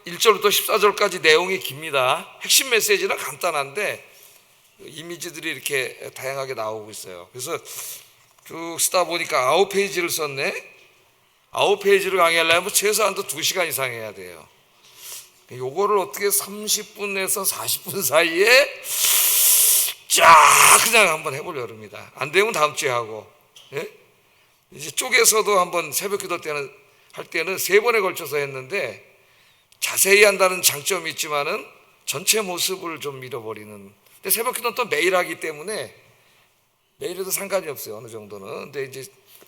1절부터 14절까지 내용이 깁니다. 핵심 메시지는 간단한데 이미지들이 이렇게 다양하게 나오고 있어요. 그래서 쭉 쓰다 보니까 9페이지를 썼네. 9페이지를 강의하려면 최소한도 2시간 이상 해야 돼요. 요거를 어떻게 30분에서 40분 사이에 쫙 그냥 한번 해보려고 합니다. 안 되면 다음 주에 하고, 예? 이제 쪽에서도 한번 새벽 기도 때는 할 때는 3번에 걸쳐서 했는데 자세히 한다는 장점이 있지만은 전체 모습을 좀 잃어버리는. 근데 새벽 기도는 또 매일 하기 때문에 매일 해도 상관이 없어요. 어느 정도는. 근데 이제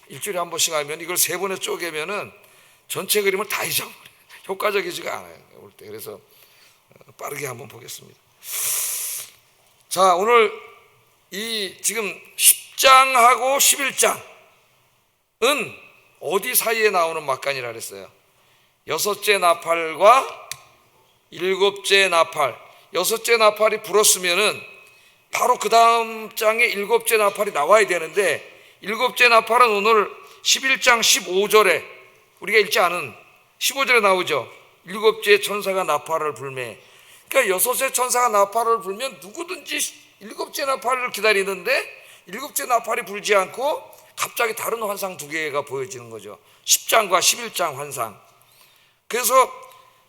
일주일에 한 번씩 하면 이걸 3번에 쪼개면은 전체 그림을 다 잊어버려요. 효과적이지가 않아요. 올 때. 그래서 빠르게 한번 보겠습니다. 자, 오늘 이 지금 10장하고 11장은 어디 사이에 나오는 막간이라 그랬어요? 6째 나팔과 7째 나팔. 6째 나팔이 불었으면은 바로 그 다음 장에 7째 나팔이 나와야 되는데 7째 나팔은 오늘 11장 15절에 우리가 읽지 않은 15절에 나오죠. 7째 천사가 나팔을 불매. 그러니까 6째 천사가 나팔을 불면 누구든지 7째 나팔을 기다리는데 7째 나팔이 불지 않고 갑자기 다른 환상 2개가 보여지는 거죠. 10장과 11장 환상. 그래서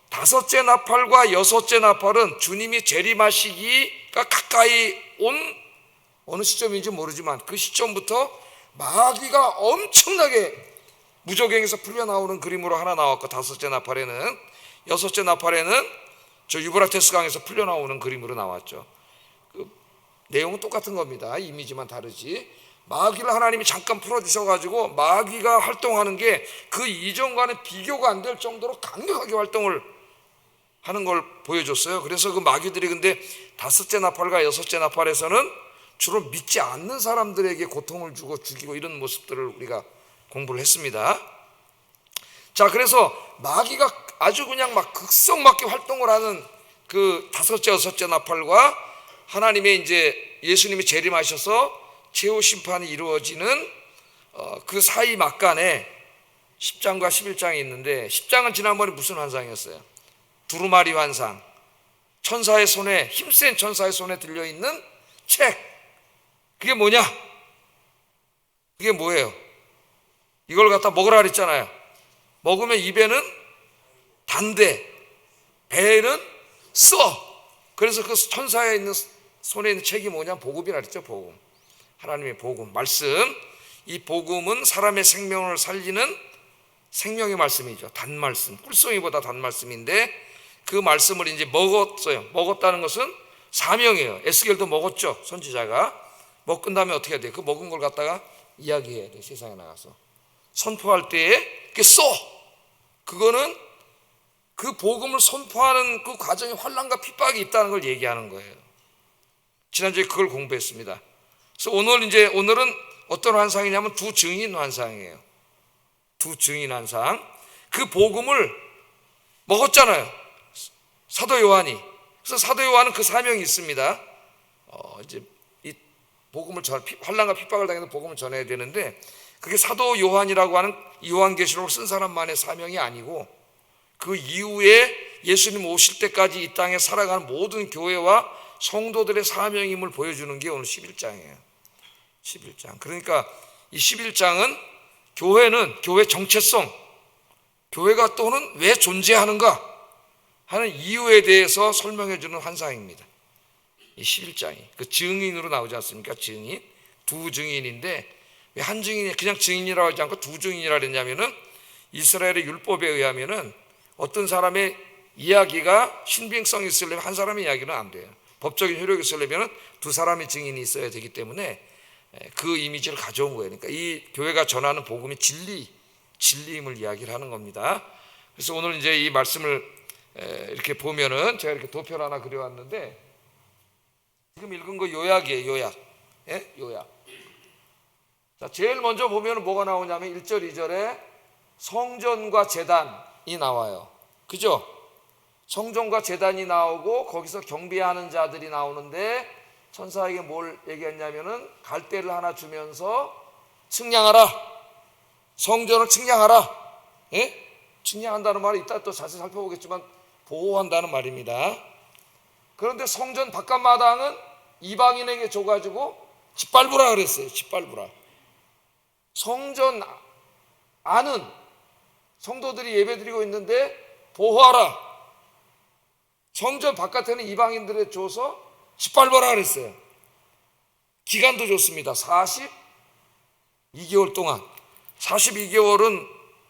5째 나팔과 6째 나팔은 주님이 재림하시기가 가까이 온 어느 시점인지 모르지만 그 시점부터 마귀가 엄청나게 무저갱에서 풀려나오는 그림으로 하나 나왔고, 5째 나팔에는, 6째 나팔에는 저 유브라테스 강에서 풀려나오는 그림으로 나왔죠. 그 내용은 똑같은 겁니다. 이미지만 다르지. 마귀를 하나님이 잠깐 풀어주셔가지고 마귀가 활동하는 게 그 이전과는 비교가 안 될 정도로 강력하게 활동을 하는 걸 보여줬어요. 그래서 그 마귀들이 근데 5째 나팔과 6째 나팔에서는 주로 믿지 않는 사람들에게 고통을 주고 죽이고 이런 모습들을 우리가 공부를 했습니다. 자, 그래서 마귀가 아주 그냥 막 극성맞게 활동을 하는 그 5째, 6째 나팔과 하나님의 이제 예수님이 재림하셔서 최후 심판이 이루어지는 그 사이 막간에 10장과 11장이 있는데, 10장은 지난번에 무슨 환상이었어요? 두루마리 환상. 천사의 손에, 힘센 천사의 손에 들려있는 책. 그게 뭐냐? 그게 뭐예요? 이걸 갖다 먹으라 그랬잖아요. 먹으면 입에는 단데 배에는 써. 그래서 그 천사에 있는 손에 있는 책이 뭐냐? 복음이라 그랬죠. 복음. 하나님의 복음, 말씀. 이 복음은 사람의 생명을 살리는 생명의 말씀이죠. 단말씀, 꿀송이보다 단말씀인데 그 말씀을 이제 먹었어요. 먹었다는 것은 사명이에요. 에스겔도 먹었죠. 선지자가. 먹은 다음에 어떻게 해야 돼요? 그 먹은 걸 갖다가 이야기해야 돼요. 세상에 나가서 선포할 때에 그게 써. 그거는 그 복음을 선포하는 그 과정에 환난과 핍박이 있다는 걸 얘기하는 거예요. 지난주에 그걸 공부했습니다. 그래서 오늘은 어떤 환상이냐면 두 증인 환상이에요. 두 증인 환상. 그 복음을 먹었잖아요. 사도 요한이. 그래서 사도 요한은 그 사명이 있습니다. 이제 이 복음을 환난과 핍박을 당해서 복음을 전해야 되는데, 그게 사도 요한이라고 하는 요한계시록을 쓴 사람만의 사명이 아니고 그 이후에 예수님 오실 때까지 이 땅에 살아가는 모든 교회와 성도들의 사명임을 보여주는 게 오늘 11장이에요. 11장. 그러니까 이 11장은 교회 정체성, 교회가 또는 왜 존재하는가 하는 이유에 대해서 설명해 주는 환상입니다. 이 11장이 그 증인으로 나오지 않습니까? 증인, 두 증인인데 왜 한 증인이 그냥 증인이라고 하지 않고 두 증인이라 그랬냐면은 이스라엘의 율법에 의하면은 어떤 사람의 이야기가 신빙성이 있으려면 한 사람의 이야기는 안 돼요. 법적인 효력이 있으려면 두 사람의 증인이 있어야 되기 때문에 그 이미지를 가져온 거예요. 그러니까 이 교회가 전하는 복음이 진리임을 이야기를 하는 겁니다. 그래서 오늘 이제 이 말씀을 이렇게 보면은 제가 이렇게 도표를 하나 그려왔는데, 지금 읽은 거 요약이에요. 요약. 예? 요약. 자, 제일 먼저 보면 뭐가 나오냐면 1절, 2절에 성전과 제단이 나와요. 그죠? 성전과 제단이 나오고 거기서 경배하는 자들이 나오는데 천사에게 뭘 얘기했냐면은 갈대를 하나 주면서 측량하라. 성전을 측량하라. 예? 측량한다는 말이 이따 또 자세히 살펴보겠지만 보호한다는 말입니다. 그런데 성전 바깥마당은 이방인에게 줘가지고 짓밟으라 그랬어요. 짓밟으라. 성전 안은 성도들이 예배드리고 있는데 보호하라. 성전 바깥에는 이방인들에 줘서 짓밟아라 그랬어요. 기간도 좋습니다. 42개월 동안. 42개월은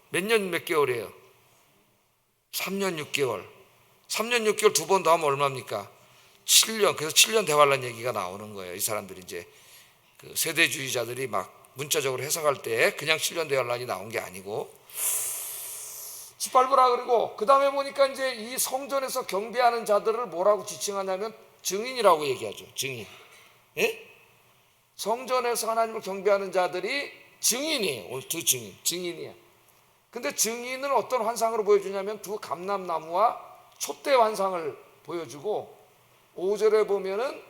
몇 년 몇 개월이에요? 3년 6개월. 3년 6개월 두 번 더 하면 얼마입니까? 7년. 그래서 7년 대환란 얘기가 나오는 거예요. 이 사람들이 이제 그 세대주의자들이 막 문자적으로 해석할 때 그냥 7년 대환란이 나온 게 아니고 짓밟으라. 그리고 그 다음에 보니까 이제 이 성전에서 경배하는 자들을 뭐라고 지칭하냐면 증인이라고 얘기하죠. 증인. 예? 성전에서 하나님을 경배하는 자들이 증인이에요. 오늘 두 증인이에요. 근데 증인을 어떤 환상으로 보여주냐면 두 감람나무와 촛대 환상을 보여주고 5절에 보면은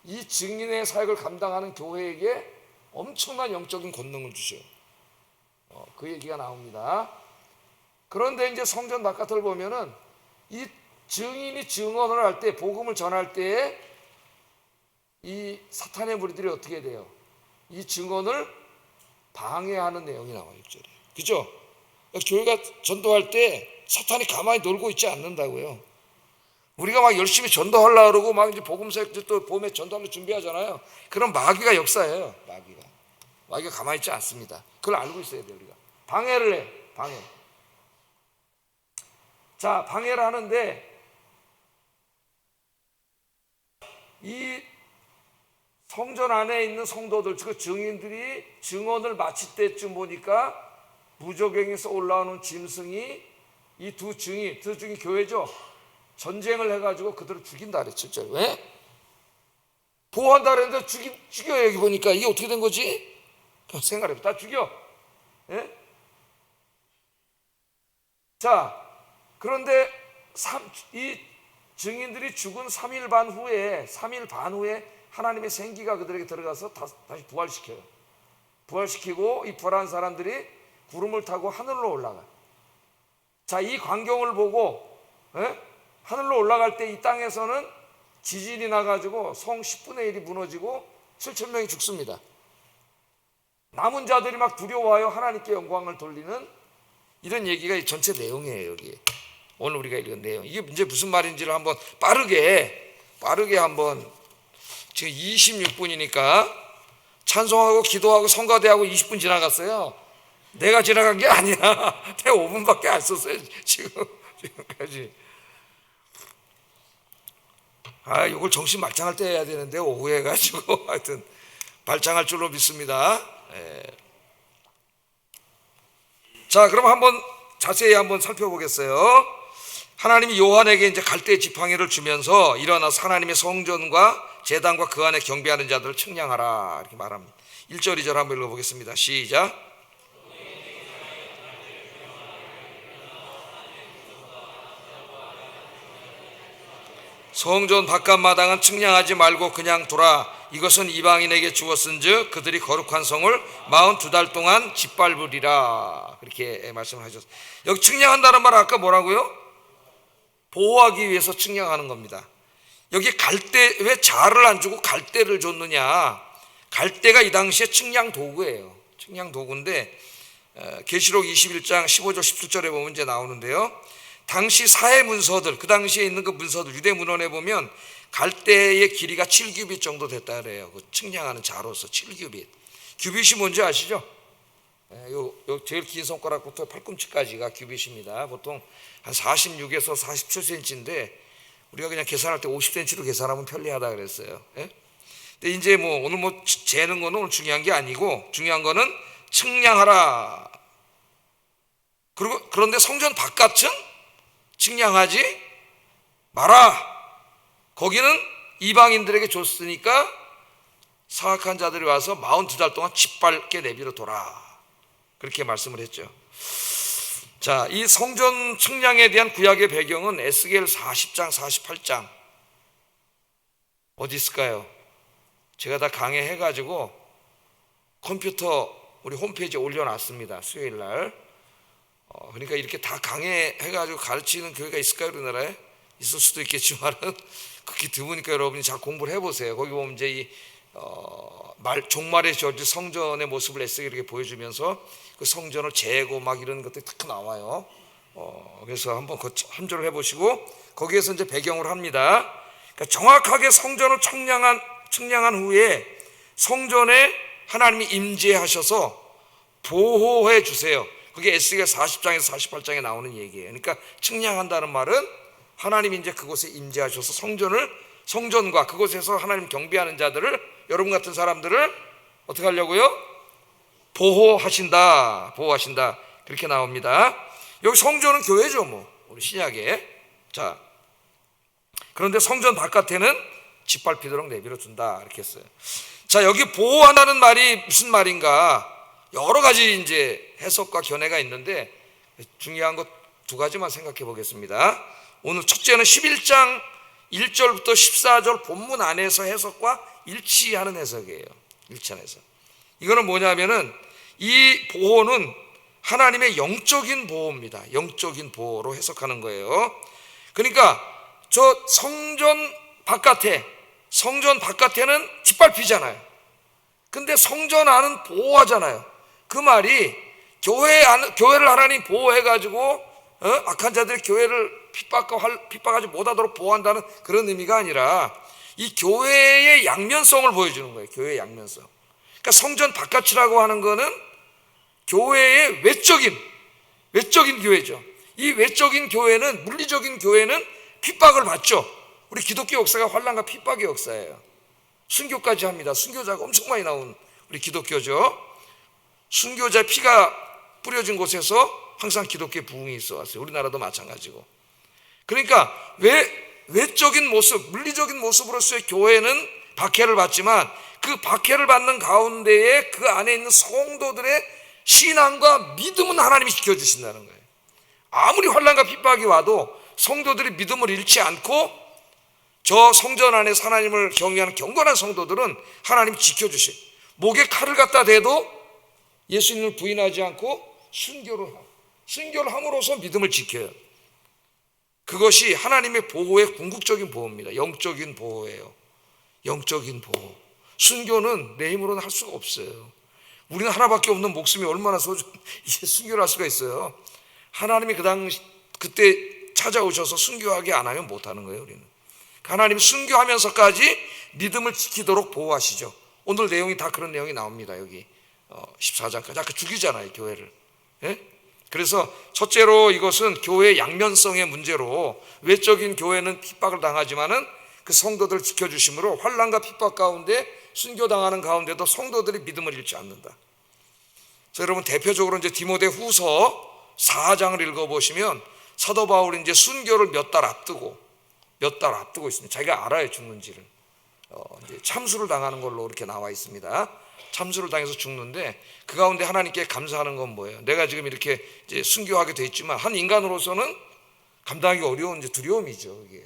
이 증인의 사역을 감당하는 교회에게 엄청난 영적인 권능을 주셔요. 그 얘기가 나옵니다. 그런데 이제 성전 바깥을 보면은 이 증인이 증언을 할 때, 복음을 전할 때에 이 사탄의 무리들이 어떻게 돼요? 이 증언을 방해하는 내용이 나와요. 6절에. 그죠? 교회가 전도할 때 사탄이 가만히 놀고 있지 않는다고요. 우리가 막 열심히 전도하려고 그러고 막 이제 복음서 또 봄에 전도하려고 준비하잖아요. 그럼 마귀가 역사예요. 마귀가 가만히 있지 않습니다. 그걸 알고 있어야 돼요. 우리가 방해를 해. 방해. 자, 방해를 하는데 이 성전 안에 있는 성도들, 즉 증인들이 증언을 마칠 때쯤 보니까 무저갱에서 올라오는 짐승이 이 두 증인 교회죠. 전쟁을 해가지고 그들을 죽인다 그랬죠. 7절. 왜? 보호한다 그랬는데 죽여. 여기 보니까 이게 어떻게 된 거지? 생각해봐. 다 죽여. 예? 자, 그런데 이 증인들이 죽은 3일 반 후에 하나님의 생기가 그들에게 들어가서 다시 부활시켜요. 부활시키고 이 부활한 사람들이 구름을 타고 하늘로 올라가요. 자, 이 광경을 보고 하늘로 올라갈 때 이 땅에서는 지진이 나가지고 성 10분의 1이 무너지고 7천 명이 죽습니다. 남은 자들이 막 두려워하여 하나님께 영광을 돌리는 이런 얘기가 전체 내용이에요. 여기 오늘 우리가 읽은 내용. 이게 이제 무슨 말인지를 한번 빠르게 한번, 지금 26분이니까 찬송하고 기도하고 성가대하고 20분 지나갔어요. 내가 지나간 게 아니야. 내가 5분밖에 안 썼어요. 지금까지. 이걸 정신 말짱할 때 해야 되는데 오후에 가지고 하여튼 발짱할 줄로 믿습니다. 자, 그럼 한번 자세히 한번 살펴보겠어요. 하나님이 요한에게 이제 갈대 지팡이를 주면서 일어나서 하나님의 성전과 제단과 그 안에 경배하는 자들을 측량하라 이렇게 말합니다. 1절 2절 한번 읽어보겠습니다. 시작. 성전 바깥마당은 측량하지 말고 그냥 두라. 이것은 이방인에게 주었은즉 그들이 거룩한 성을 42달 동안 짓밟으리라. 그렇게 말씀을 하셨어요. 여기 측량한다는 말은 아까 뭐라고요? 보호하기 위해서 측량하는 겁니다. 여기 갈대, 왜 자를 안 주고 갈대를 줬느냐? 갈대가 이 당시에 측량 도구예요. 측량 도구인데 계시록 21장 15절 17절에 보면 이제 나오는데요. 당시 사해 문서들, 그 당시에 있는 그 문서들, 유대 문헌에 보면 갈대의 길이가 7규빗 정도 됐다 그래요. 그 측량하는 자로서 7규빗. 규빗이 뭔지 아시죠? 요 제일 긴 손가락부터 팔꿈치까지가 규빗입니다. 보통 한 46에서 47cm인데 우리가 그냥 계산할 때 50cm로 계산하면 편리하다 그랬어요. 근데 이제 오늘 재는 거는 오늘 중요한 게 아니고 중요한 거는 측량하라. 그런데 성전 바깥은 측량하지 마라. 거기는 이방인들에게 줬으니까 사악한 자들이 와서 42달 동안 짓밟게 내버려 둬라. 그렇게 말씀을 했죠. 자, 이 성전 측량에 대한 구약의 배경은 에스겔 40장 48장 어디 있을까요? 제가 다 강해해가지고 컴퓨터 우리 홈페이지에 올려놨습니다. 수요일날. 그러니까 이렇게 다 강해해가지고 가르치는 교회가 있을까요? 우리나라에? 있을 수도 있겠지만은 그렇게 드무니까 여러분이 잘 공부를 해보세요. 거기 보면 이제 이 종말의 저지 성전의 모습을 애쓰게 이렇게 보여주면서 그 성전을 재고 막 이런 것들이 딱 나와요. 그래서 한번 함조를 해보시고 거기에서 이제 배경을 합니다. 그러니까 정확하게 성전을 청량한 후에 성전에 하나님이 임재하셔서 보호해 주세요. 그게 에스겔 40장에서 48장에 나오는 얘기예요. 그러니까 측량한다는 말은 하나님이 이제 그곳에 임재하셔서 성전과 그곳에서 하나님 경배하는 자들을, 여러분 같은 사람들을 어떻게 하려고요? 보호하신다. 그렇게 나옵니다. 여기 성전은 교회죠, 뭐 우리 신약에. 자, 그런데 성전 바깥에는 짓밟히도록 내버려 둔다 이렇게 했어요. 자, 여기 보호한다는 말이 무슨 말인가? 여러 가지 이제 해석과 견해가 있는데 중요한 것 두 가지만 생각해 보겠습니다. 오늘 첫째는 11장 1절부터 14절 본문 안에서 해석과 일치하는 해석이에요. 일치하는 해석. 이거는 뭐냐면은 이 보호는 하나님의 영적인 보호입니다. 영적인 보호로 해석하는 거예요. 그러니까 저 성전 바깥에는 짓밟히잖아요. 근데 성전 안은 보호하잖아요. 그 말이 교회를 하나님 보호해가지고 악한 자들이 교회를 핍박하지 못하도록 보호한다는 그런 의미가 아니라 이 교회의 양면성을 보여주는 거예요. 교회의 양면성. 그러니까 성전 바깥이라고 하는 거는 교회의 외적인 교회죠. 이 외적인 교회는, 물리적인 교회는 핍박을 받죠. 우리 기독교 역사가 환난과 핍박의 역사예요. 순교까지 합니다. 순교자가 엄청 많이 나온 우리 기독교죠. 순교자 피가 뿌려진 곳에서 항상 기독교의 부흥이 있어 왔어요. 우리나라도 마찬가지고. 그러니까 외적인 모습, 물리적인 모습으로서의 교회는 박해를 받지만 그 박해를 받는 가운데에 그 안에 있는 성도들의 신앙과 믿음은 하나님이 지켜주신다는 거예요. 아무리 환난과 핍박이 와도 성도들이 믿음을 잃지 않고 저 성전 안에서 하나님을 경외하는 경건한 성도들은 하나님이 지켜주셔요. 목에 칼을 갖다 대도 예수님을 부인하지 않고 순교를 함으로써 믿음을 지켜요. 그것이 하나님의 보호의 궁극적인 보호입니다. 영적인 보호예요. 영적인 보호. 순교는 내 힘으로는 할 수가 없어요. 우리는 하나밖에 없는 목숨이 얼마나 이제 순교를 할 수가 있어요. 하나님이 그때 찾아오셔서 순교하게 안 하면 못하는 거예요. 우리는 하나님이 순교하면서까지 믿음을 지키도록 보호하시죠. 오늘 내용이 다 그런 내용이 나옵니다. 여기 14장까지. 아까 죽이잖아요, 교회를. 예? 그래서 첫째로 이것은 교회의 양면성의 문제로 외적인 교회는 핍박을 당하지만은 그 성도들을 지켜주심으로 환난과 핍박 가운데 순교당하는 가운데도 성도들이 믿음을 잃지 않는다. 그래서 여러분 대표적으로 이제 디모데후서 4장을 읽어보시면 사도 바울이 이제 순교를 몇 달 앞두고 있습니다. 자기가 알아요, 죽는지를. 이제 참수를 당하는 걸로 이렇게 나와 있습니다. 참수를 당해서 죽는데 그 가운데 하나님께 감사하는 건 뭐예요? 내가 지금 이렇게 이제 순교하게 돼 있지만 한 인간으로서는 감당하기 어려운 이제 두려움이죠, 이게.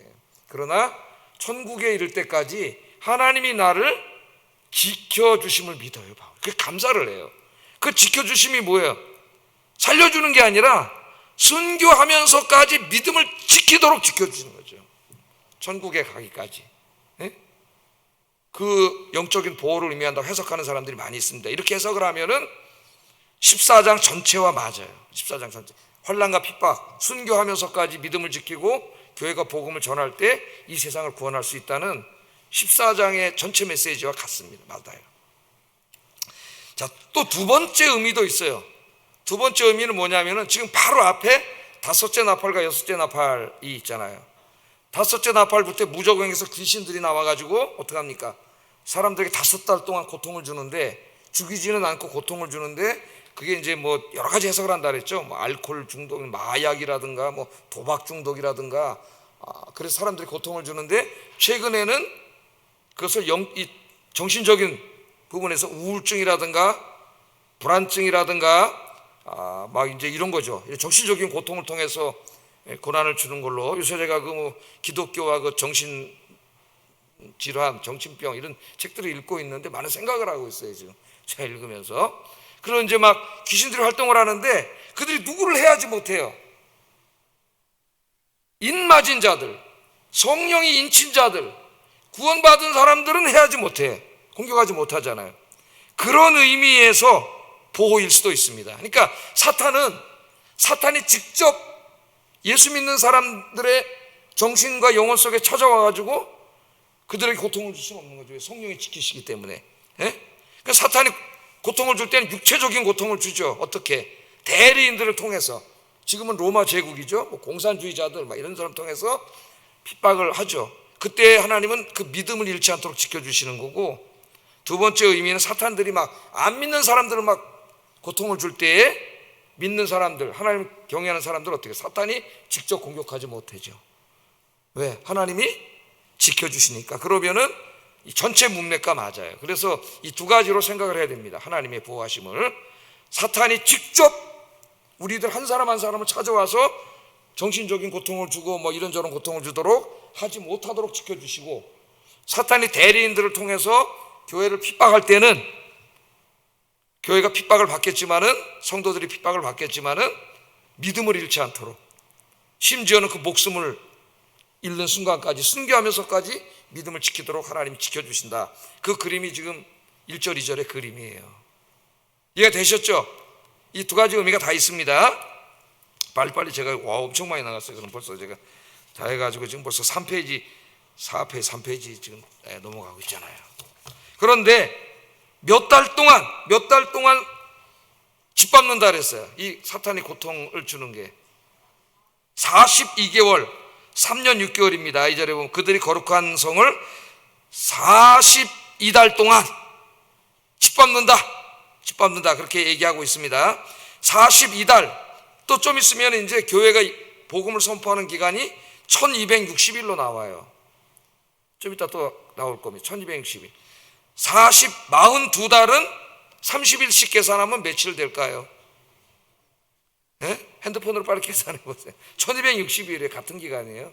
그러나 천국에 이를 때까지 하나님이 나를 지켜주심을 믿어요, 바울. 그 감사를 해요. 그 지켜주심이 뭐예요? 살려주는 게 아니라 순교하면서까지 믿음을 지키도록 지켜주시는 거죠. 천국에 가기까지. 네? 그 영적인 보호를 의미한다고 해석하는 사람들이 많이 있습니다. 이렇게 해석을 하면은 14장 전체와 맞아요. 14장 전체. 환난과 핍박, 순교하면서까지 믿음을 지키고 교회가 복음을 전할 때 이 세상을 구원할 수 있다는 14장의 전체 메시지와 같습니다. 맞아요. 자, 또 두 번째 의미도 있어요. 두 번째 의미는 뭐냐면은 지금 바로 앞에 다섯째 나팔과 여섯째 나팔이 있잖아요. 다섯째 나팔부터 무저갱에서 귀신들이 나와가지고 어떻게 합니까? 사람들에게 5달 동안 고통을 주는데, 죽이지는 않고 고통을 주는데, 그게 이제 뭐 여러 가지 해석을 한다 그랬죠. 뭐 알코올 중독, 마약이라든가 뭐 도박 중독이라든가. 그래서 사람들이 고통을 주는데, 최근에는 그것을 이 정신적인 부분에서 우울증이라든가 불안증이라든가 막 이제 이런 거죠. 정신적인 고통을 통해서 고난을 주는 걸로, 요새 제가 그 기독교와 그 정신 질환, 정신병 이런 책들을 읽고 있는데 많은 생각을 하고 있어요, 지금 제가 읽으면서. 그런 이제 막 귀신들이 활동을 하는데 그들이 누구를 해하지 못해요. 인 맞은 자들, 성령이 인친 자들, 구원받은 사람들은 해하지 못해. 공격하지 못하잖아요. 그런 의미에서 보호일 수도 있습니다. 그러니까 사탄이 직접 예수 믿는 사람들의 정신과 영혼 속에 찾아와가지고 그들에게 고통을 줄 수는 없는 거죠. 성령이 지키시기 때문에. 그러니까 사탄이 고통을 줄 때는 육체적인 고통을 주죠. 어떻게? 대리인들을 통해서. 지금은 로마 제국이죠. 뭐 공산주의자들 막 이런 사람 통해서 핍박을 하죠. 그때 하나님은 그 믿음을 잃지 않도록 지켜주시는 거고, 두 번째 의미는 사탄들이 막 안 믿는 사람들을 막 고통을 줄 때에 믿는 사람들, 하나님 경외하는 사람들 어떻게? 사탄이 직접 공격하지 못하죠. 왜? 하나님이 지켜주시니까. 그러면은 이 전체 문맥과 맞아요. 그래서 이 두 가지로 생각을 해야 됩니다. 하나님의 보호하심을. 사탄이 직접 우리들 한 사람 한 사람을 찾아와서 정신적인 고통을 주고 뭐 이런저런 고통을 주도록 하지 못하도록 지켜주시고, 사탄이 대리인들을 통해서 교회를 핍박할 때는 교회가 핍박을 받겠지만은, 성도들이 핍박을 받겠지만은 믿음을 잃지 않도록, 심지어는 그 목숨을 잃는 순간까지, 순교하면서까지 믿음을 지키도록 하나님이 지켜주신다. 그 그림이 지금 1절 2절의 그림이에요. 이해가 되셨죠? 이 두 가지 의미가 다 있습니다. 빨리빨리 제가 엄청 많이 나갔어요. 그럼 벌써 제가 다 해가지고 지금 벌써 3페이지 4페이지 3페이지 지금 넘어가고 있잖아요. 그런데 몇 달 동안 짓밟는다 그랬어요. 이 사탄이 고통을 주는 게 42개월 3년 6개월입니다. 2절에 보면 그들이 거룩한 성을 42달 동안 짓밟는다 그렇게 얘기하고 있습니다. 42달. 또 좀 있으면 이제 교회가 복음을 선포하는 기간이 1260일로 나와요. 좀 이따 또 나올 겁니다. 1260일. 42달은 30일씩 계산하면 며칠 될까요? 핸드폰으로 빨리 계산해 보세요. 1260일에 같은 기간이에요.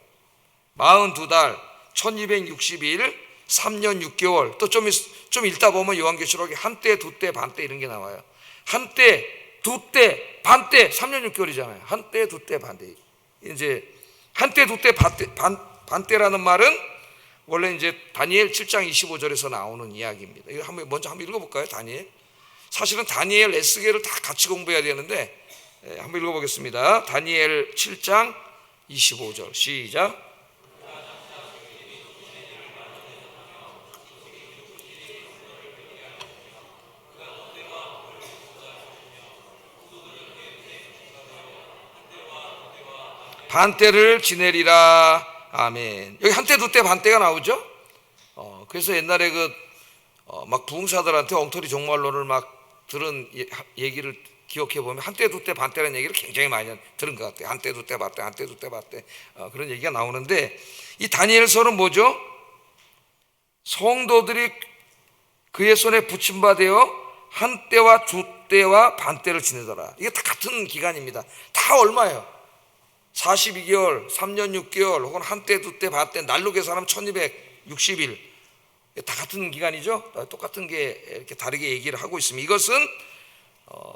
42달, 1260일, 3년 6개월. 또 좀 읽다 보면 요한계시록에 한때, 두때, 반때 이런 게 나와요. 한때, 두때, 반때, 3년 6개월이잖아요. 한때, 두때, 반때. 이제 한때, 두때, 반때라는 말은 원래 이제 다니엘 7장 25절에서 나오는 이야기입니다. 이거 먼저 한번 읽어볼까요? 다니엘. 사실은 다니엘 에스겔을 다 같이 공부해야 되는데 한번 읽어보겠습니다. 다니엘 7장 25절 시작. 반때를 지내리라. 아멘. 여기 한때 두때 반때가 나오죠. 그래서 옛날에 막 부흥사들한테 엉터리 종말론을 막 들은 얘기를 기억해 보면 한때 두때 반때라는 얘기를 굉장히 많이 들은 것 같아요. 한때 두때 반때, 한때 두때 반때 그런 얘기가 나오는데, 이 다니엘서는 뭐죠? 성도들이 그의 손에 붙임받아 한때와 두때와 반때를 지내더라. 이게 다 같은 기간입니다. 다 얼마예요? 42개월, 3년 6개월, 혹은 한때, 두때, 반때, 날로 계산하면 1260일. 다 같은 기간이죠? 똑같은 게 이렇게 다르게 얘기를 하고 있습니다. 이것은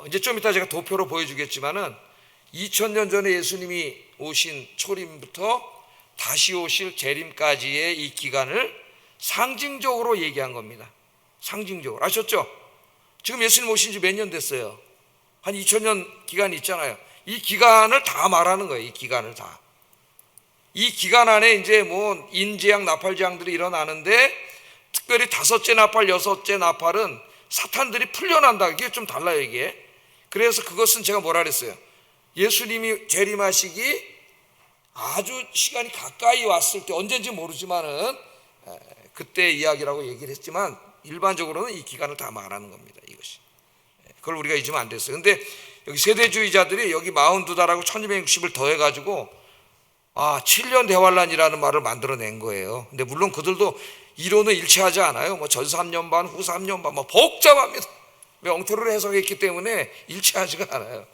이제 좀 이따 제가 도표로 보여주겠지만은 2000년 전에 예수님이 오신 초림부터 다시 오실 재림까지의 이 기간을 상징적으로 얘기한 겁니다. 상징적으로. 아셨죠? 지금 예수님 오신 지 몇 년 됐어요? 한 2000년 기간이 있잖아요. 이 기간을 다 말하는 거예요. 이 기간을 다. 이 기간 안에 이제 뭐 인재앙, 나팔재앙들이 일어나는데, 특별히 다섯째 나팔, 여섯째 나팔은 사탄들이 풀려난다. 이게 좀 달라요, 이게. 그래서 그것은 제가 뭐라 그랬어요? 예수님이 재림하시기 아주 시간이 가까이 왔을 때, 언제인지 모르지만은 그때 이야기라고 얘기를 했지만 일반적으로는 이 기간을 다 말하는 겁니다. 이것이. 그걸 우리가 잊으면 안 됐어요. 근데 여기 세대주의자들이 여기 42달하고 1260을 더해가지고 7년 대환란이라는 말을 만들어낸 거예요. 근데 물론 그들도 이론은 일치하지 않아요. 뭐 전 3년 반, 후 3년 반, 뭐 복잡합니다. 엉터리로 해석했기 때문에 일치하지가 않아요.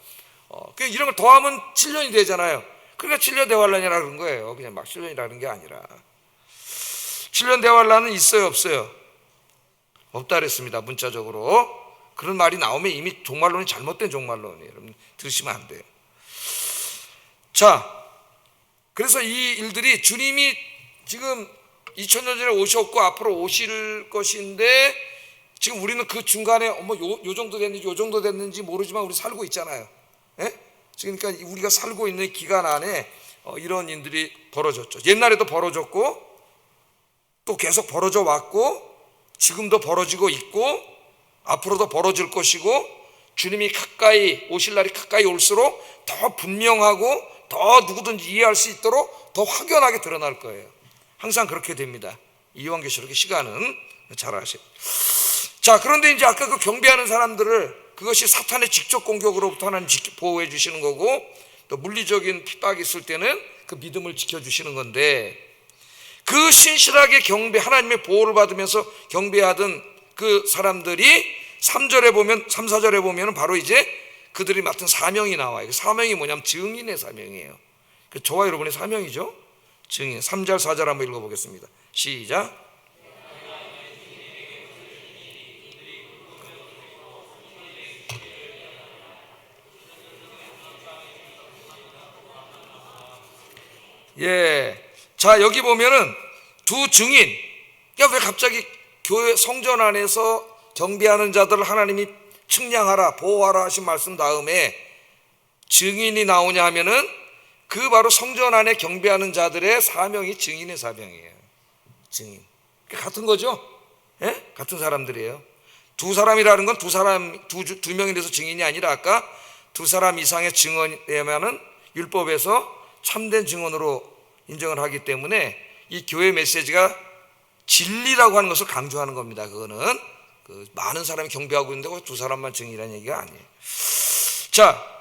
이런 걸 더하면 7년이 되잖아요. 그러니까 7년 대환란이라는 그런 거예요. 그냥 막 7년이라는 게 아니라. 7년 대환란은 있어요, 없어요? 없다 그랬습니다. 문자적으로. 그런 말이 나오면 이미 종말론이 잘못된 종말론이에요. 여러분 들으시면 안 돼요. 자, 그래서 이 일들이 주님이 지금 2000년 전에 오셨고 앞으로 오실 것인데 지금 우리는 그 중간에 요 정도 됐는지 요 정도 됐는지 모르지만 우리 살고 있잖아요. 예? 그러니까 우리가 살고 있는 기간 안에 이런 일들이 벌어졌죠. 옛날에도 벌어졌고 또 계속 벌어져 왔고 지금도 벌어지고 있고 앞으로도 벌어질 것이고 주님이 가까이 오실 날이 가까이 올수록 더 분명하고 더 누구든지 이해할 수 있도록 더 확연하게 드러날 거예요. 항상 그렇게 됩니다. 이 요한계시록의 시간은 잘 아세요. 자, 그런데 이제 아까 그 경배하는 사람들을 그것이 사탄의 직접 공격으로부터 하나님 보호해 주시는 거고 또 물리적인 핍박이 있을 때는 그 믿음을 지켜주시는 건데 그 신실하게 하나님의 보호를 받으면서 경배하던 그 사람들이 3절에 보면 3, 4절에 보면 바로 이제 그들이 맡은 사명이 나와요. 사명이 뭐냐면 증인의 사명이에요. 저와 여러분의 사명이죠. 증인. 3절 4절 한번 읽어보겠습니다. 시작. 예. 자, 여기 보면은 두 증인. 야, 왜 갑자기 교회 성전 안에서 경배하는 자들을 하나님이 측량하라, 보호하라 하신 말씀 다음에 증인이 나오냐 하면은 그 바로 성전 안에 경배하는 자들의 사명이 증인의 사명이에요. 증인. 같은 거죠? 예? 같은 사람들이에요. 두 사람이라는 건 두 명이 돼서 증인이 아니라 아까 두 사람 이상의 증언이면은 율법에서 참된 증언으로 인정을 하기 때문에 이 교회 메시지가 진리라고 하는 것을 강조하는 겁니다. 그거는 많은 사람이 경배하고 있는데 두 사람만 증인이라는 얘기가 아니에요. 자,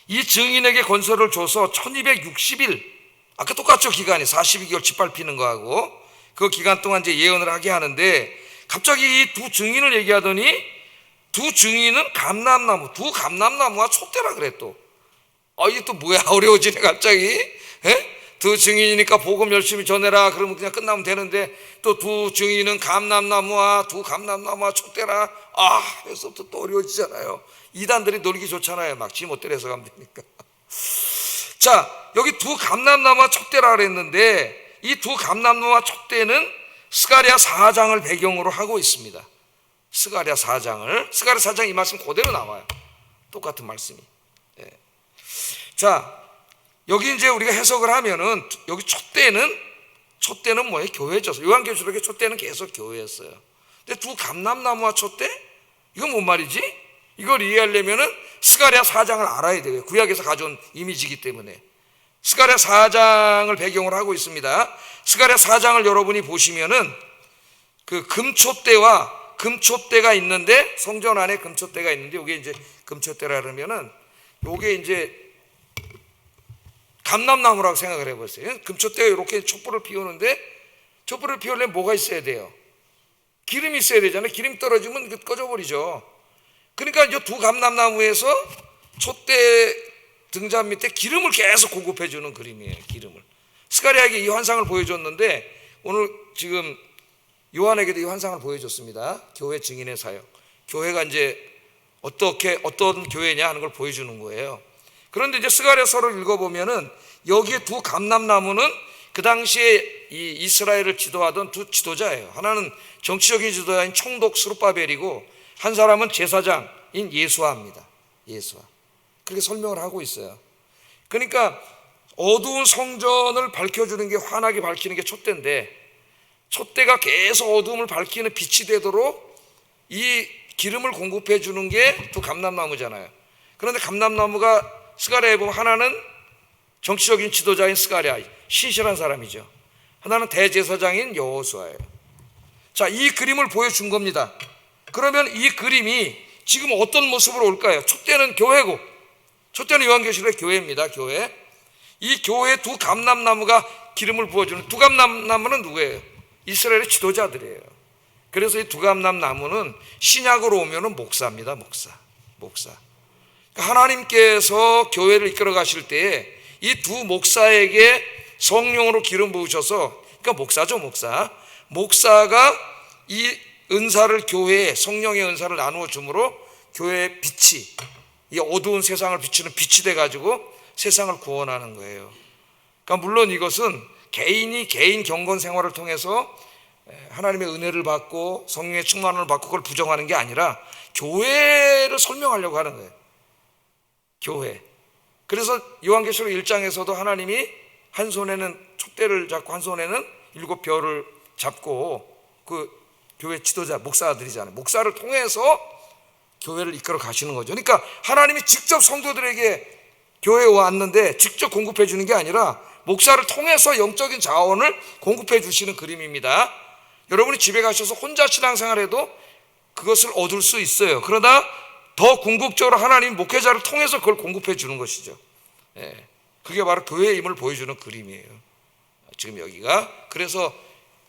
이 증인에게 권세를 줘서 1260일, 아까 똑같죠. 기간이 42개월 짓밟히는 거하고 그 기간 동안 이제 예언을 하게 하는데 갑자기 이 두 증인을 얘기하더니 두 증인은 감람나무, 두 감람나무와 촛대라 그래. 또 이게 또 뭐야, 어려워지네 갑자기. 에? 두 증인이니까 복음 열심히 전해라 그러면 그냥 끝나면 되는데 또 두 증인은 감람나무와 촛대라. 여기서부터 또 어려워지잖아요. 이단들이 놀기 좋잖아요. 막 지못대로 해석하면 되니까. 자, 여기 두 감람나무와 촛대라 그랬는데 이 두 감람나무와 촛대는 스가랴 4장을 배경으로 하고 있습니다. 스가랴 4장 이 말씀 그대로 나와요. 똑같은 말씀이. 네. 자, 여기 이제 우리가 해석을 하면은 여기 촛대는 뭐예요? 교회죠. 요한계시록의 촛대는 계속 교회였어요. 근데 두 감람나무와 촛대? 이건 뭔 말이지? 이걸 이해하려면은 스가랴 4장을 알아야 돼요. 구약에서 가져온 이미지이기 때문에. 스가랴 4장을 배경으로 하고 있습니다. 스가랴 4장을 여러분이 보시면은 그 금촛대가 있는데 성전 안에 금촛대가 있는데 이게 이제 금촛대라 그러면은 요게 이제 감람나무라고 생각을 해보세요. 금촛대가 이렇게 촛불을 피우는데 촛불을 피우려면 뭐가 있어야 돼요? 기름이 있어야 되잖아요. 기름 떨어지면 꺼져버리죠. 그러니까 이제 두 감람나무에서 촛대 등잔 밑에 기름을 계속 공급해 주는 그림이에요. 기름을. 스가랴에게 이 환상을 보여줬는데 오늘 지금 요한에게도 이 환상을 보여줬습니다. 교회 증인의 사역. 교회가 이제 어떤 교회냐 하는 걸 보여주는 거예요. 그런데 이제 스가랴서를 읽어보면은 여기에 두 감람나무는 그 당시에 이 이스라엘을 지도하던 두 지도자예요. 하나는 정치적인 지도자인 총독 스룹바벨이고 한 사람은 제사장인 예수아입니다. 예수아. 그렇게 설명을 하고 있어요. 그러니까 어두운 성전을 밝혀주는 게 환하게 밝히는 게 촛대인데 촛대가 계속 어두움을 밝히는 빛이 되도록 이 기름을 공급해 주는 게 두 감람나무잖아요. 그런데 감람나무가 스가랴에 보면 하나는 정치적인 지도자인 스가랴, 신실한 사람이죠. 하나는 대제사장인 여호수아예요. 자, 이 그림을 보여준 겁니다. 그러면 이 그림이 지금 어떤 모습으로 올까요? 촛대는 교회고, 촛대는 요한계시록의 교회입니다. 교회. 이 교회 두 감람나무가 기름을 부어주는 두 감람나무는 누구예요? 이스라엘의 지도자들이에요. 그래서 이 두 감람나무는 신약으로 오면은 목사입니다. 목사. 하나님께서 교회를 이끌어 가실 때에 이 두 목사에게 성령으로 기름 부으셔서, 그러니까 목사죠, 목사가 이 은사를 교회에, 성령의 은사를 나누어 주므로 교회의 빛이, 이 어두운 세상을 비추는 빛이 돼 가지고 세상을 구원하는 거예요. 그러니까 물론 이것은 개인이 개인 경건 생활을 통해서 하나님의 은혜를 받고 성령의 충만을 받고 그걸 부정하는 게 아니라 교회를 설명하려고 하는 거예요. 교회. 그래서 요한계시록 1장에서도 하나님이 한 손에는 촛대를 잡고 한 손에는 7별을 잡고 그 교회 지도자 목사들이잖아요. 목사를 통해서 교회를 이끌어 가시는 거죠. 그러니까 하나님이 직접 성도들에게 교회에 왔는데 직접 공급해 주는 게 아니라 목사를 통해서 영적인 자원을 공급해 주시는 그림입니다. 여러분이 집에 가셔서 혼자 신앙생활해도 그것을 얻을 수 있어요. 그러나 더 궁극적으로 하나님 목회자를 통해서 그걸 공급해 주는 것이죠. 그게 바로 교회의 힘을 보여주는 그림이에요. 지금 여기가 그래서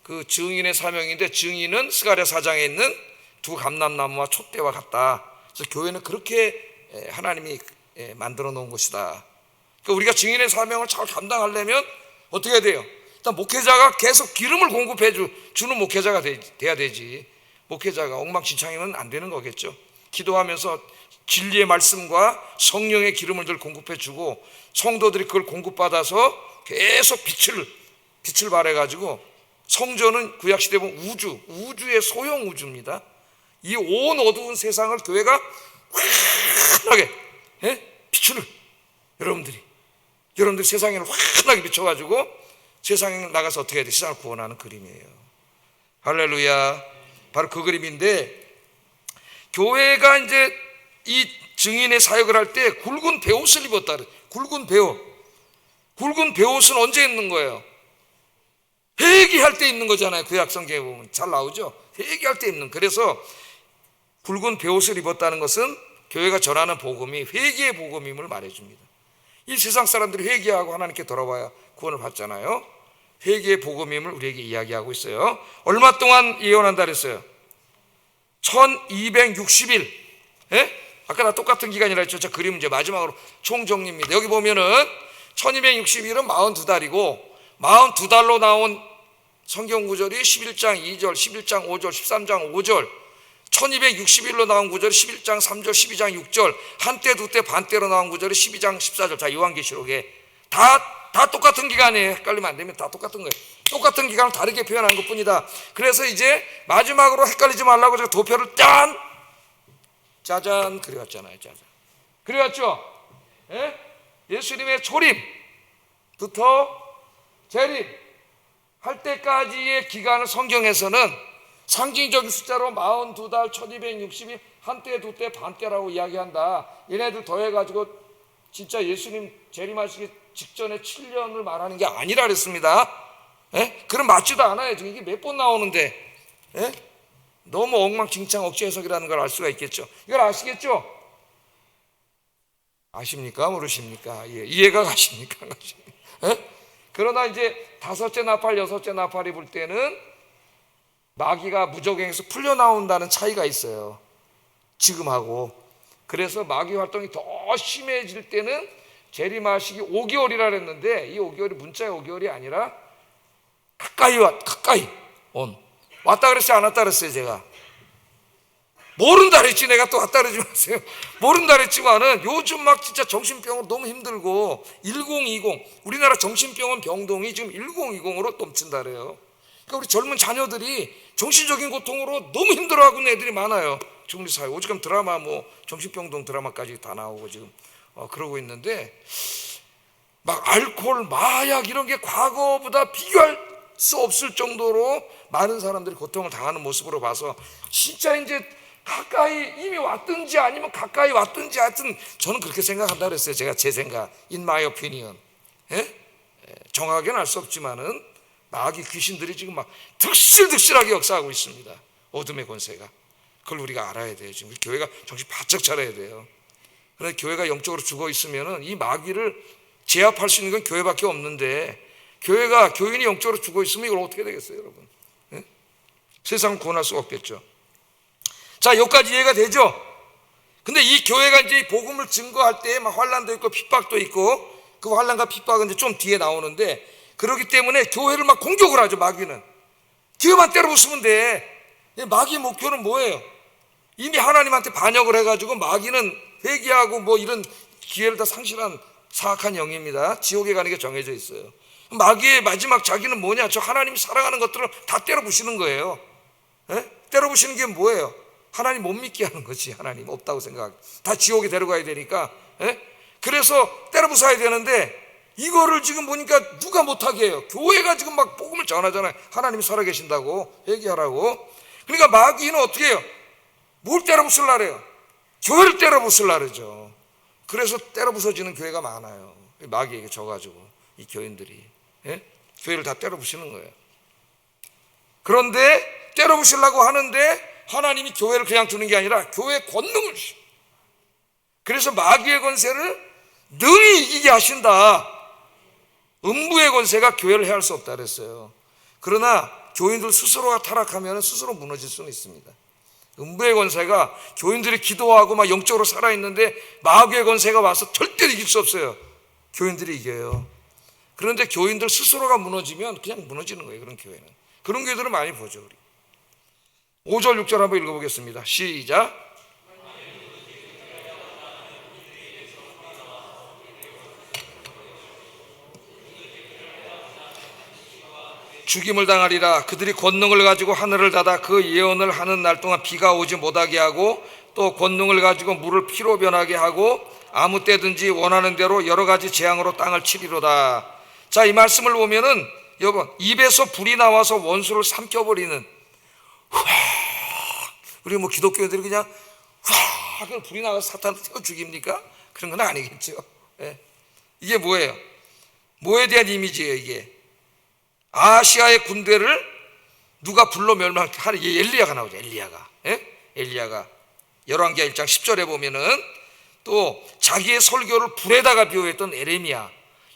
그 증인의 사명인데, 증인은 스가랴 4장에 있는 두 감람나무와 촛대와 같다. 그래서 교회는 그렇게 하나님이 만들어 놓은 것이다. 그러니까 우리가 증인의 사명을 잘 감당하려면 어떻게 해야 돼요? 일단 목회자가 계속 기름을 공급해 주는 목회자가 돼야 되지. 목회자가 엉망진창이면 안 되는 거겠죠. 기도하면서 진리의 말씀과 성령의 기름을 늘 공급해 주고 성도들이 그걸 공급받아서 계속 빛을 발해가지고, 성전은 구약시대 보면 우주의 소형 우주입니다. 이 온 어두운 세상을 교회가 환하게 비추는, 여러분들이 세상에는 환하게 비춰가지고 세상에 나가서 어떻게 해야 돼? 세상을 구원하는 그림이에요. 할렐루야. 바로 그 그림인데, 교회가 이제 이 증인의 사역을 할 때 굵은 베옷을 입었다. 굵은 베옷은 언제 입는 거예요? 회개할 때 입는 거잖아요. 구약 성경에 보면 잘 나오죠. 회개할 때 입는. 그래서 굵은 베옷을 입었다는 것은 교회가 전하는 복음이 회개의 복음임을 말해줍니다. 이 세상 사람들이 회개하고 하나님께 돌아와야 구원을 받잖아요. 회개의 복음임을 우리에게 이야기하고 있어요. 얼마 동안 예언한다 그랬어요? 1260일. 아까 다 똑같은 기간이라 했죠. 저 그림은 이제 마지막으로 총정리입니다. 여기 보면은 1260일은 42달이고 42달로 나온 성경 구절이 11장 2절, 11장 5절, 13장 5절, 1260일로 나온 구절이 11장 3절, 12장 6절, 한때 두때 반때로 나온 구절이 12장 14절. 자, 요한계시록에 다 똑같은 기간이에요. 헷갈리면 안 됩니다. 다 똑같은 거예요. 똑같은 기간을 다르게 표현한 것뿐이다. 그래서 이제 마지막으로 헷갈리지 말라고 제가 도표를 짜잔 그려왔잖아요. 짜잔 그려왔죠. 예수님의 초림부터 재림 할 때까지의 기간을 성경에서는 상징적인 숫자로 42달, 1260일, 한때, 두때, 반때라고 이야기한다. 얘네들 더해가지고 진짜 예수님 재림하시기 직전에 7년을 말하는 게 아니라 그랬습니다. 그럼 맞지도 않아요. 지금 이게 몇 번 나오는데 너무 엉망진창 억지 해석이라는 걸 알 수가 있겠죠. 이걸 아시겠죠? 아십니까? 모르십니까? 이해가 가십니까? 그러나 이제 다섯째 나팔, 여섯째 나팔이 불 때는 마귀가 무적행에서 풀려 나온다는 차이가 있어요. 지금하고. 그래서 마귀 활동이 더 심해질 때는 재림하시기 5개월이라 그랬는데, 이 5개월이 문자의 5개월이 아니라 가까이 왔다 그랬어요? 안 왔다 그랬어요? 제가 모른다 그랬지. 내가 또 왔다 그러지 마세요. 모른다 그랬지만은 요즘 막 진짜 정신병으로 너무 힘들고 1020 우리나라 정신병원 병동이 지금 1020으로 넘친다 그래요. 그러니까 우리 젊은 자녀들이 정신적인 고통으로 너무 힘들어하고 있는 애들이 많아요. 지금 우리 사회 오죽하면 드라마 정신병동 드라마까지 다 나오고 지금 그러고 있는데, 막 알코올, 마약 이런 게 과거보다 비교할 수 없을 정도로 많은 사람들이 고통을 당하는 모습으로 봐서 진짜 이제 가까이 이미 왔든지 아니면 가까이 왔든지 하여튼 저는 그렇게 생각한다 그랬어요. 제가 제 생각, in my opinion. 정확하게는 알 수 없지만은 마귀 귀신들이 지금 막 득실득실하게 역사하고 있습니다. 어둠의 권세가. 그걸 우리가 알아야 돼요. 지금 우리 교회가 정신 바짝 차려야 돼요. 그런데 교회가 영적으로 죽어 있으면은 이 마귀를 제압할 수 있는 건 교회밖에 없는데, 교인이 영적으로 죽어 있으면 이걸 어떻게 되겠어요, 여러분? 세상을 구원할 수가 없겠죠. 자, 여기까지 이해가 되죠? 근데 이 교회가 이제 복음을 증거할 때 막 환난도 있고 핍박도 있고, 그 환난과 핍박은 이제 좀 뒤에 나오는데, 그렇기 때문에 교회를 막 공격을 하죠. 마귀는 교회만 때려 부수면 돼. 마귀의 목표는 뭐예요? 이미 하나님한테 반역을 해가지고 마귀는 회개하고 이런 기회를 다 상실한 사악한 영입니다. 지옥에 가는 게 정해져 있어요. 마귀의 마지막 자기는 뭐냐? 저 하나님이 사랑하는 것들을 다 때려 부시는 거예요. 예? 때려 부시는 게 뭐예요? 하나님 못 믿게 하는 거지. 하나님 없다고 생각. 다 지옥에 데려가야 되니까. 예? 그래서 때려 부숴야 되는데 이거를 지금 보니까 누가 못하게 해요? 교회가 지금 막 복음을 전하잖아요. 하나님이 살아계신다고 얘기하라고. 그러니까 마귀는 어떻게 해요? 뭘 때려 부술라 그래요? 교회를 때려 부술라 그러죠. 그래서 때려 부서지는 교회가 많아요. 마귀에게 져가지고 이 교인들이. 예? 교회를 다 때려 부시는 거예요. 그런데 때려 부시려고 하는데 하나님이 교회를 그냥 두는 게 아니라 교회의 권능을 주셔. 그래서 마귀의 권세를 능히 이기게 하신다. 음부의 권세가 교회를 해할 수 없다 그랬어요. 그러나 교인들 스스로가 타락하면 스스로 무너질 수는 있습니다. 음부의 권세가 교인들이 기도하고 막 영적으로 살아있는데 마귀의 권세가 와서 절대 이길 수 없어요. 교인들이 이겨요. 그런데 교인들 스스로가 무너지면 그냥 무너지는 거예요. 그런 교회는. 그런 교회들은 많이 보죠. 우리 5절 6절 한번 읽어보겠습니다. 시작. 죽임을 당하리라. 그들이 권능을 가지고 하늘을 닫아 그 예언을 하는 날 동안 비가 오지 못하게 하고 또 권능을 가지고 물을 피로 변하게 하고 아무 때든지 원하는 대로 여러 가지 재앙으로 땅을 치리로다. 자, 이 말씀을 보면은 여러분 입에서 불이 나와서 원수를 삼켜버리는 우리 뭐 기독교인들이 그냥 불이 나와서 사탄을 태워 죽입니까? 그런 건 아니겠죠. 예. 이게 뭐예요? 뭐에 대한 이미지예요? 이게 아시아의 군대를 누가 불러 멸망하는 엘리야가 나오죠. 엘리야가. 예? 엘리야가 열왕기하 1장 10절에 보면은 또 자기의 설교를 불에다가 비유했던 에레미야,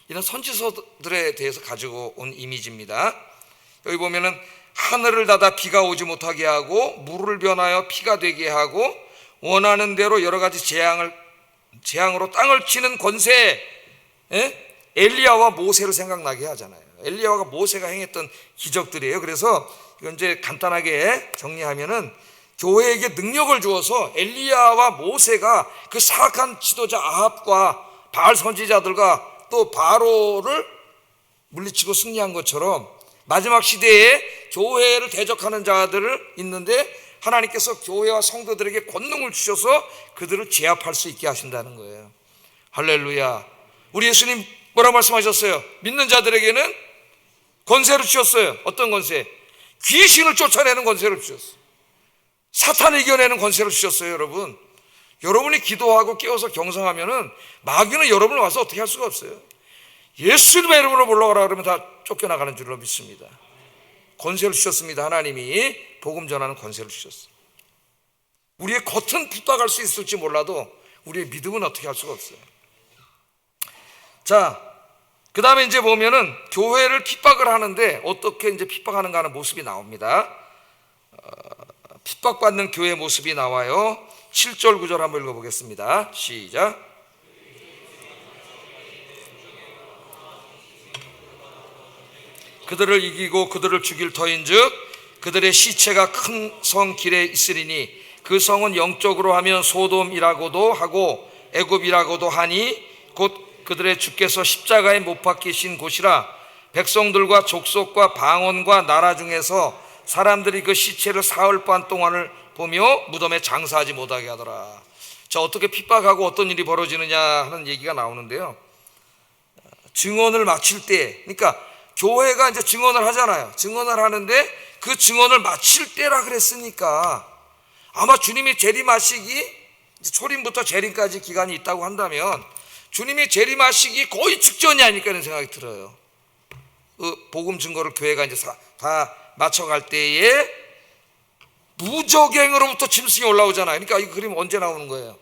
이런 선지서들에 대해서 가지고 온 이미지입니다. 여기 보면은 하늘을 닫아 비가 오지 못하게 하고 물을 변하여 피가 되게 하고 원하는 대로 여러 가지 재앙으로 땅을 치는 권세. 예? 엘리야와 모세를 생각나게 하잖아요. 엘리야와 모세가 행했던 기적들이에요. 그래서 이건 이제 간단하게 정리하면은 교회에게 능력을 주어서 엘리야와 모세가 그 사악한 지도자 아합과 바알 선지자들과 또 바로를 물리치고 승리한 것처럼 마지막 시대에 교회를 대적하는 자들을 있는데 하나님께서 교회와 성도들에게 권능을 주셔서 그들을 제압할 수 있게 하신다는 거예요. 할렐루야. 우리 예수님 뭐라 말씀하셨어요? 믿는 자들에게는 권세를 주셨어요. 어떤 권세? 귀신을 쫓아내는 권세를 주셨어요. 사탄을 이겨내는 권세를 주셨어요. 여러분, 여러분이 기도하고 깨어서 경성하면은 마귀는 여러분을 와서 어떻게 할 수가 없어요. 예수님의 이름으로 올라가라 그러면 다 쫓겨나가는 줄로 믿습니다. 권세를 주셨습니다. 하나님이 복음 전하는 권세를 주셨어요. 우리의 겉은 핍박할 수 있을지 몰라도 우리의 믿음은 어떻게 할 수가 없어요. 자, 그 다음에 이제 보면은 교회를 핍박을 하는데 어떻게 이제 핍박하는가 하는 모습이 나옵니다. 핍박받는 교회 모습이 나와요. 7절 9절 한번 읽어보겠습니다. 시작. 그들을 이기고 그들을 죽일 터인즉 그들의 시체가 큰 성 길에 있으리니 그 성은 영적으로 하면 소돔이라고도 하고 애굽이라고도 하니 곧 그들의 주께서 십자가에 못 박히신 곳이라. 백성들과 족속과 방언과 나라 중에서 사람들이 그 시체를 사흘 반 동안을 보며 무덤에 장사하지 못하게 하더라. 자, 어떻게 핍박하고 어떤 일이 벌어지느냐 하는 얘기가 나오는데요. 증언을 마칠 때, 그러니까 교회가 이제 증언을 하잖아요. 증언을 하는데 그 증언을 마칠 때라 그랬으니까 아마 주님이 재림하시기, 초림부터 재림까지 기간이 있다고 한다면 주님이 재림하시기 거의 직전이 아닐까 하는 생각이 들어요. 그 복음 증거를 교회가 이제 다 맞춰갈 때에 무적행으로부터 짐승이 올라오잖아요. 그러니까 이 그림 언제 나오는 거예요?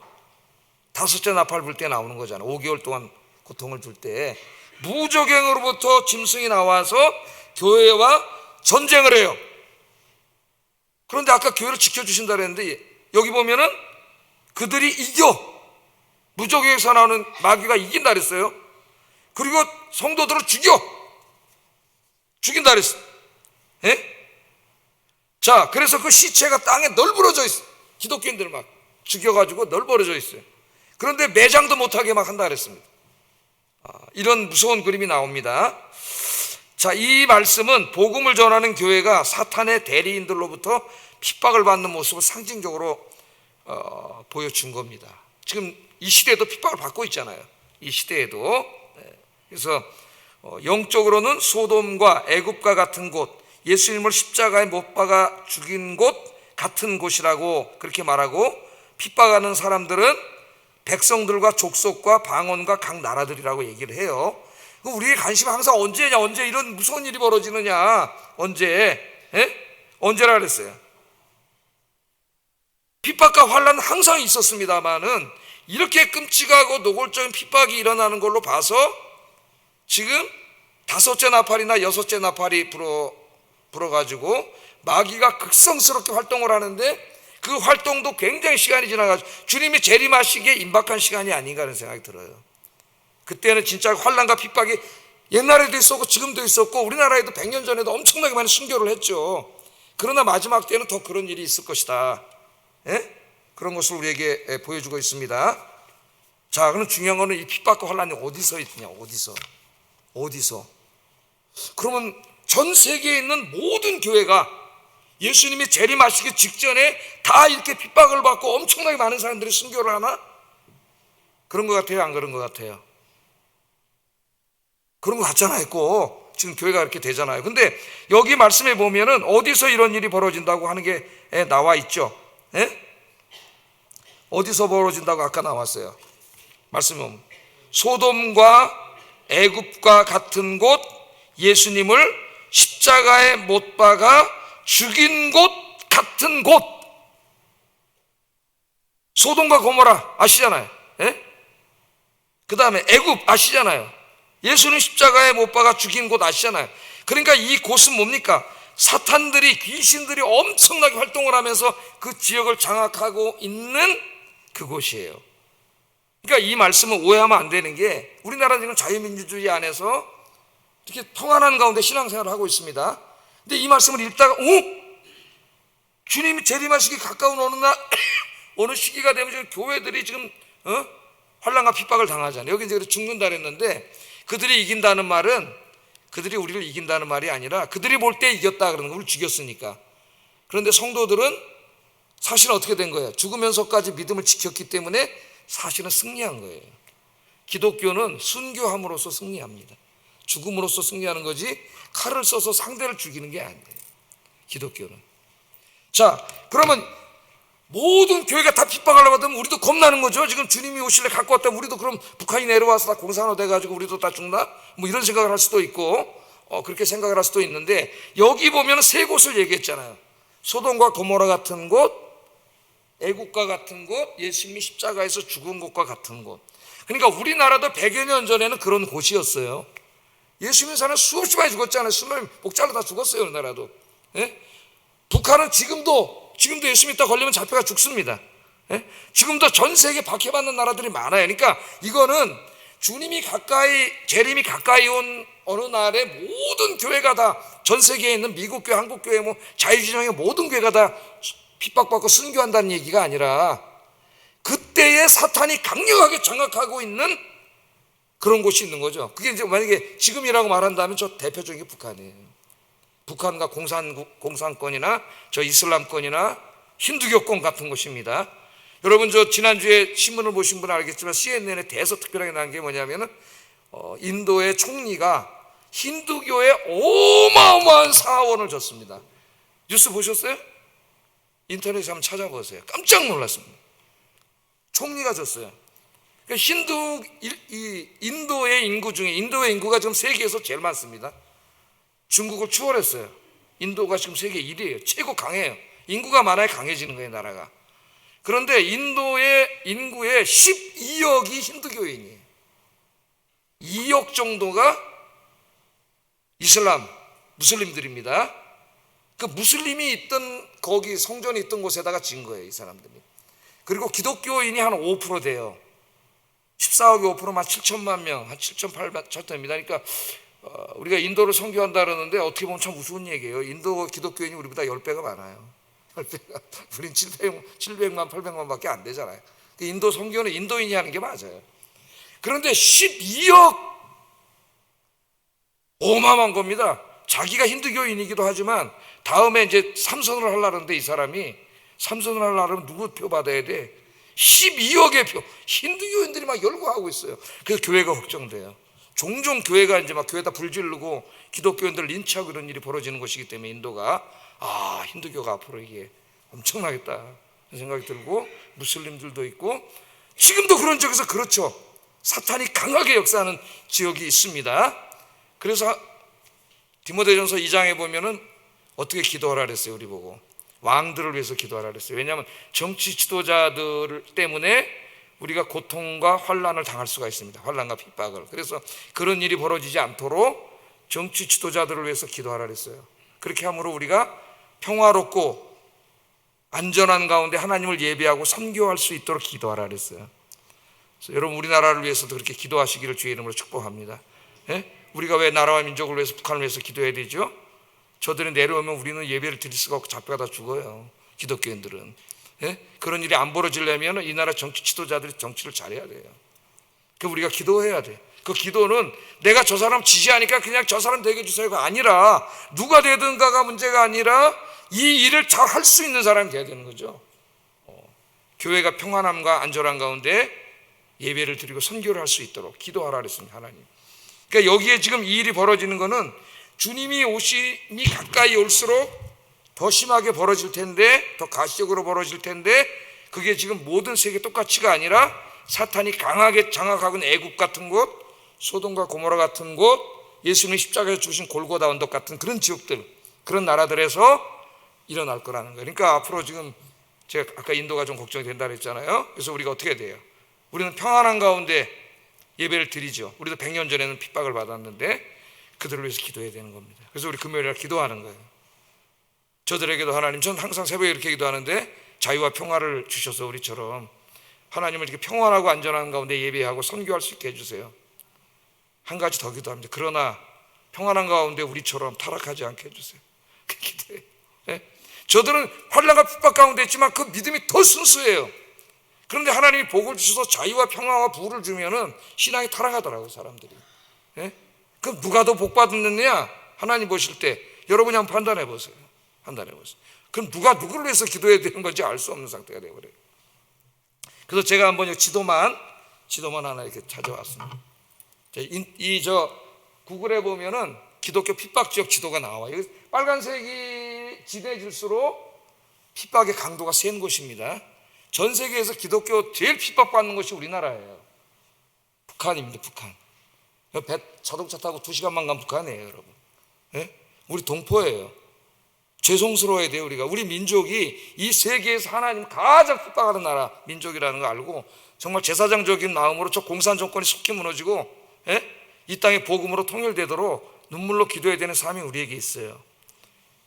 다섯째 나팔 불 때 나오는 거잖아요. 5개월 동안 고통을 줄 때 무적행으로부터 짐승이 나와서 교회와 전쟁을 해요. 그런데 아까 교회를 지켜주신다 그랬는데 여기 보면은 그들이 이겨. 무적행에서 나오는 마귀가 이긴다 그랬어요. 그리고 성도들을 죽인다 그랬어요. 예? 자, 그래서 그 시체가 땅에 널브러져 있어요. 기독교인들 막 죽여가지고 널브러져 있어요. 그런데 매장도 못하게 막 한다 그랬습니다. 이런 무서운 그림이 나옵니다. 자, 이 말씀은 복음을 전하는 교회가 사탄의 대리인들로부터 핍박을 받는 모습을 상징적으로 보여준 겁니다. 지금 이 시대에도 핍박을 받고 있잖아요. 이 시대에도. 그래서 영적으로는 소돔과 애굽과 같은 곳, 예수님을 십자가에 못 박아 죽인 곳 같은 곳이라고 그렇게 말하고, 핍박하는 사람들은 백성들과 족속과 방언과 각 나라들이라고 얘기를 해요. 우리의 관심은 항상 언제냐, 언제 이런 무서운 일이 벌어지느냐, 언제라 그랬어요. 핍박과 환란은 항상 있었습니다만은 이렇게 끔찍하고 노골적인 핍박이 일어나는 걸로 봐서 지금 다섯째 나팔이나 여섯째 나팔이 불어가지고 마귀가 극성스럽게 활동을 하는데, 그 활동도 굉장히 시간이 지나가지고 주님이 재림하시기에 임박한 시간이 아닌가 하는 생각이 들어요. 그때는 진짜 환란과 핍박이 옛날에도 있었고 지금도 있었고 우리나라에도 100년 전에도 엄청나게 많이 순교를 했죠. 그러나 마지막 때는 더 그런 일이 있을 것이다. 그런 것을 우리에게 보여주고 있습니다. 자, 그럼 중요한 거는 이 핍박과 환란이 어디서 있느냐, 어디서? 그러면 전 세계에 있는 모든 교회가 예수님이 재림하시기 직전에 다 이렇게 핍박을 받고 엄청나게 많은 사람들이 순교를 하나? 그런 것 같아요, 안 그런 것 같아요? 그런 것 같잖아요. 꼭 지금 교회가 이렇게 되잖아요. 근데 여기 말씀에 보면은 어디서 이런 일이 벌어진다고 하는 게 나와 있죠. 어디서 벌어진다고 아까 나왔어요. 말씀에 보면 소돔과 애굽과 같은 곳, 예수님을 십자가에 못 박아 죽인 곳 같은 곳. 소돔과 고모라 아시잖아요. 그 다음에 애굽 아시잖아요. 예수는 십자가에 못 박아 죽인 곳 아시잖아요. 그러니까 이 곳은 뭡니까? 사탄들이, 귀신들이 엄청나게 활동을 하면서 그 지역을 장악하고 있는 그곳이에요. 그러니까 이 말씀은 오해하면 안 되는 게, 우리나라는 지금 자유민주주의 안에서 이렇게 평안한 가운데 신앙생활을 하고 있습니다. 근데 이 말씀을 읽다가 주님이 재림하시기 가까운 어느 날 어느 시기가 되면 지금 교회들이 지금 환난과 핍박을 당하잖아요. 여기 이제 죽는다 그랬는데, 그들이 이긴다는 말은 그들이 우리를 이긴다는 말이 아니라 그들이 볼 때 이겼다 그러는 거, 우리 죽였으니까. 그런데 성도들은 사실은 어떻게 된 거예요? 죽으면서까지 믿음을 지켰기 때문에 사실은 승리한 거예요. 기독교는 순교함으로써 승리합니다. 죽음으로써 승리하는 거지 칼을 써서 상대를 죽이는 게 아니에요, 기독교는. 자, 그러면 모든 교회가 다 핍박을 받으면 우리도 겁나는 거죠. 지금 주님이 오실래 갖고 왔다면 우리도 그럼 북한이 내려와서 다 공산화 돼가지고 우리도 다 죽나? 뭐 이런 생각을 할 수도 있고, 그렇게 생각을 할 수도 있는데, 여기 보면 세 곳을 얘기했잖아요. 소돔과 고모라 같은 곳, 애국과 같은 곳, 예수님이 십자가에서 죽은 곳과 같은 곳. 그러니까 우리나라도 100여 년 전에는 그런 곳이었어요. 예수님 사는 수없이 많이 죽었잖아요. 수많이 목 잘라 다 죽었어요, 우리나라도. 북한은 지금도 예수님 있다 걸리면 잡혀가 죽습니다. 지금도 전 세계 박해받는 나라들이 많아요. 그러니까 이거는 주님이 가까이, 재림이 가까이 온 어느 날에 모든 교회가 다, 전 세계에 있는 미국 교회, 한국 교회, 뭐 자유진영의 모든 교회가 다 핍박받고 순교한다는 얘기가 아니라, 그때의 사탄이 강력하게 장악하고 있는 그런 곳이 있는 거죠. 그게 이제 만약에 지금이라고 말한다면 저 대표적인 게 북한이에요. 북한과 공산권이나 저 이슬람권이나 힌두교권 같은 곳입니다. 여러분, 저 지난주에 신문을 보신 분은 알겠지만 CNN에 대해서 특별하게 난 게 뭐냐면은 인도의 총리가 힌두교에 어마어마한 사원을 줬습니다. 뉴스 보셨어요? 인터넷에 한번 찾아보세요. 깜짝 놀랐습니다. 총리가 줬어요. 인도의 인구 중에, 인도의 인구가 지금 세계에서 제일 많습니다. 중국을 추월했어요. 인도가 지금 세계 1위예요. 최고 강해요. 인구가 많아야 강해지는 거예요, 나라가. 그런데 인도의 인구의 12억이 힌두교인이에요. 2억 정도가 이슬람, 무슬림들입니다. 그 무슬림이 있던, 거기 성전이 있던 곳에다가 진 거예요, 이 사람들이. 그리고 기독교인이 한 5% 돼요. 14억이 5%면 한 7천만 명, 한 7,800 됩니다. 그러니까 우리가 인도를 선교한다 그러는데 어떻게 보면 참 우스운 얘기예요. 인도 기독교인이 우리보다 10배가 많아요. 10배가. 우린 700만, 800만 밖에 안 되잖아요. 인도 선교는 인도인이 하는 게 맞아요. 그런데 12억 어마어마한 겁니다. 자기가 힌두교인이기도 하지만 다음에 이제 삼선을 하려는데 이 사람이 삼선을 하려면 누구 표 받아야 돼? 12억의 표. 힌두교인들이 막 열거하고 있어요. 그래서 교회가 걱정돼요. 종종 교회가 이제 막 교회에다 불 지르고 기독교인들 린치하고 이런 일이 벌어지는 것이기 때문에 인도가 힌두교가 앞으로 이게 엄청나겠다 그런 생각이 들고, 무슬림들도 있고 지금도 그런 지역에서 그렇죠. 사탄이 강하게 역사하는 지역이 있습니다. 그래서 디모데전서 2장에 보면은 어떻게 기도하라 그랬어요. 우리 보고 왕들을 위해서 기도하라 그랬어요. 왜냐하면 정치 지도자들 때문에 우리가 고통과 환난을 당할 수가 있습니다. 환난과 핍박을. 그래서 그런 일이 벌어지지 않도록 정치 지도자들을 위해서 기도하라 그랬어요. 그렇게 함으로 우리가 평화롭고 안전한 가운데 하나님을 예배하고 선교할 수 있도록 기도하라 그랬어요. 그래서 여러분, 우리나라를 위해서도 그렇게 기도하시기를 주의 이름으로 축복합니다. 예? 우리가 왜 나라와 민족을 위해서, 북한을 위해서 기도해야 되죠? 저들이 내려오면 우리는 예배를 드릴 수가 없고 잡혀가다 죽어요. 기독교인들은. 예? 그런 일이 안 벌어지려면 이 나라 정치 지도자들이 정치를 잘해야 돼요. 그 우리가 기도해야 돼. 그 기도는 내가 저 사람 지지하니까 그냥 저 사람 되게 해주세요가 아니라, 누가 되든가가 문제가 아니라 이 일을 잘 할 수 있는 사람이 돼야 되는 거죠. 교회가 평안함과 안전한 가운데 예배를 드리고 선교를 할 수 있도록 기도하라 그랬습니다. 하나님. 그러니까 여기에 지금 이 일이 벌어지는 거는 주님이 오심이 가까이 올수록 더 심하게 벌어질 텐데, 더 가시적으로 벌어질 텐데, 그게 지금 모든 세계 똑같이가 아니라 사탄이 강하게 장악하고 있는 애국 같은 곳, 소돔과 고모라 같은 곳, 예수님이 십자가에서 죽으신 골고다 언덕 같은 그런 지역들, 그런 나라들에서 일어날 거라는 거예요. 그러니까 앞으로 지금 제가 아까 인도가 좀 걱정이 된다 그랬잖아요. 그래서 우리가 어떻게 돼요? 우리는 평안한 가운데 예배를 드리죠. 우리도 100년 전에는 핍박을 받았는데 그들을 위해서 기도해야 되는 겁니다. 그래서 우리 금요일날 기도하는 거예요. 저들에게도 하나님, 전 항상 새벽에 이렇게 기도하는데 자유와 평화를 주셔서 우리처럼 하나님을 이렇게 평안하고 안전한 가운데 예배하고 선교할 수 있게 해주세요. 한 가지 더 기도합니다. 그러나 평안한 가운데 우리처럼 타락하지 않게 해주세요. 그 기도해요. 네? 저들은 환난과 핍박 가운데 있지만 그 믿음이 더 순수해요. 그런데 하나님이 복을 주셔서 자유와 평화와 부를 주면은 신앙이 타락하더라고요, 사람들이. 네? 그럼 누가 더 복 받느냐? 하나님 보실 때 여러분이 한번 판단해 보세요. 그럼 누가 누구를 위해서 기도해야 되는 건지 알 수 없는 상태가 되어버려요. 그래서 제가 한번 지도만 하나 이렇게 찾아왔습니다. 구글에 보면은 기독교 핍박 지역 지도가 나와요. 빨간색이 진해질수록 핍박의 강도가 센 곳입니다. 전 세계에서 기독교 제일 핍박받는 곳이 우리나라예요. 북한입니다. 북한. 자동차 타고 2시간만 가면 북한이에요, 여러분. 네? 우리 동포예요. 죄송스러워야 돼요. 우리 민족이 이 세계에서 하나님 가장 핍박하는 나라 민족이라는 거 알고 정말 제사장적인 마음으로 저 공산 정권이 속히 무너지고 이 땅의 복음으로 통일되도록 눈물로 기도해야 되는 삶이 우리에게 있어요.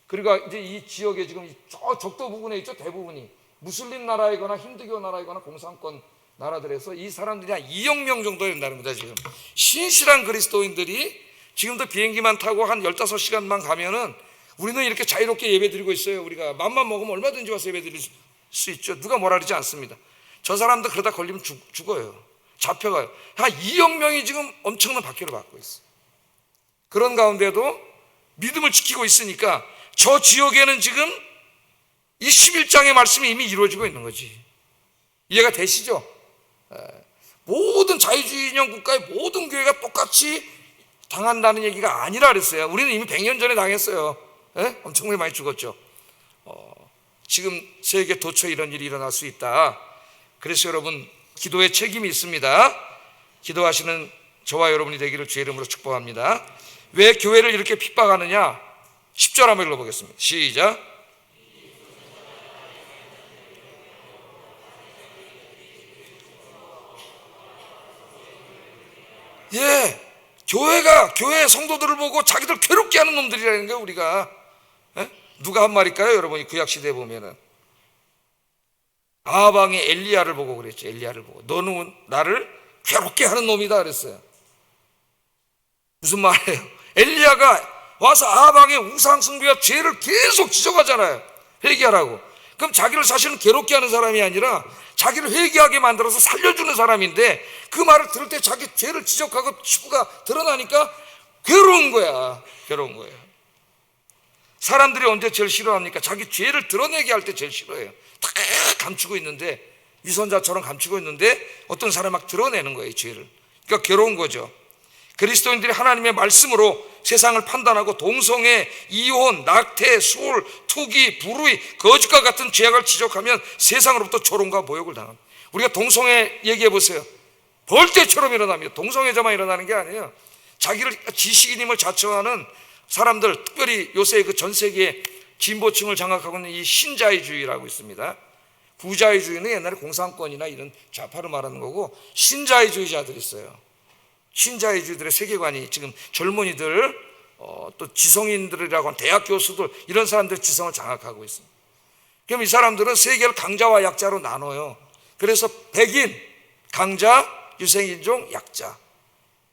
그리고 이제 이 지역에 지금 저 적도 부근에 있죠. 대부분이 무슬림 나라이거나 힌두교 나라이거나 공산권 나라들에서 이 사람들이 한 2억 명 정도 된다는 겁니다. 지금 신실한 그리스도인들이 지금도 비행기만 타고 한 15시간만 가면은 우리는 이렇게 자유롭게 예배드리고 있어요. 우리가 맘만 먹으면 얼마든지 와서 예배드릴 수 있죠. 누가 뭐라 그러지 않습니다. 저 사람도 그러다 걸리면 죽어요. 잡혀가요. 한 2억 명이 지금 엄청난 박해를 받고 있어요. 그런 가운데도 믿음을 지키고 있으니까 저 지역에는 지금 이 11장의 말씀이 이미 이루어지고 있는 거지. 이해가 되시죠? 모든 자유주의 인형 국가의 모든 교회가 똑같이 당한다는 얘기가 아니라 그랬어요. 우리는 이미 100년 전에 당했어요. 엄청나게 많이 죽었죠. 지금 세계 도처에 이런 일이 일어날 수 있다. 그래서 여러분, 기도에 책임이 있습니다. 기도하시는 저와 여러분이 되기를 주의 이름으로 축복합니다. 왜 교회를 이렇게 핍박하느냐? 10절 한번 읽어보겠습니다. 시작. 교회 성도들을 보고 자기들 괴롭게 하는 놈들이라는 거예요. 우리가 누가 한 말일까요? 여러분이 구약시대에 보면은 아하방이 엘리야를 보고 그랬죠. 엘리야를 보고 너는 나를 괴롭게 하는 놈이다 그랬어요. 무슨 말이에요? 엘리야가 와서 아하방의 우상숭배와 죄를 계속 지적하잖아요. 회개하라고. 그럼 자기를 사실은 괴롭게 하는 사람이 아니라 자기를 회개하게 만들어서 살려주는 사람인데 그 말을 들을 때 자기 죄를 지적하고 추구가 드러나니까 괴로운 거야. 괴로운 거예요. 사람들이 언제 제일 싫어합니까? 자기 죄를 드러내게 할 때 제일 싫어해요. 다 감추고 있는데, 위선자처럼 감추고 있는데 어떤 사람이 막 드러내는 거예요, 죄를. 그러니까 괴로운 거죠. 그리스도인들이 하나님의 말씀으로 세상을 판단하고 동성애, 이혼, 낙태, 술, 투기, 불의, 거짓과 같은 죄악을 지적하면 세상으로부터 조롱과 모욕을 당합니다. 우리가 동성애 얘기해 보세요. 벌떼처럼 일어납니다. 동성애자만 일어나는 게 아니에요. 자기를 지식인임을 자처하는 사람들, 특별히 요새 그 전 세계 진보층을 장악하고 있는 이 신자유주의라고 있습니다. 부자유주의는 옛날에 공산권이나 이런 좌파를 말하는 거고, 신자유주의자들이 있어요. 신자유주의들의 세계관이 지금 젊은이들, 또 지성인들이라고 하는 대학 교수들, 이런 사람들의 지성을 장악하고 있습니다. 그럼 이 사람들은 세계를 강자와 약자로 나눠요. 그래서 백인, 강자, 유생인종, 약자.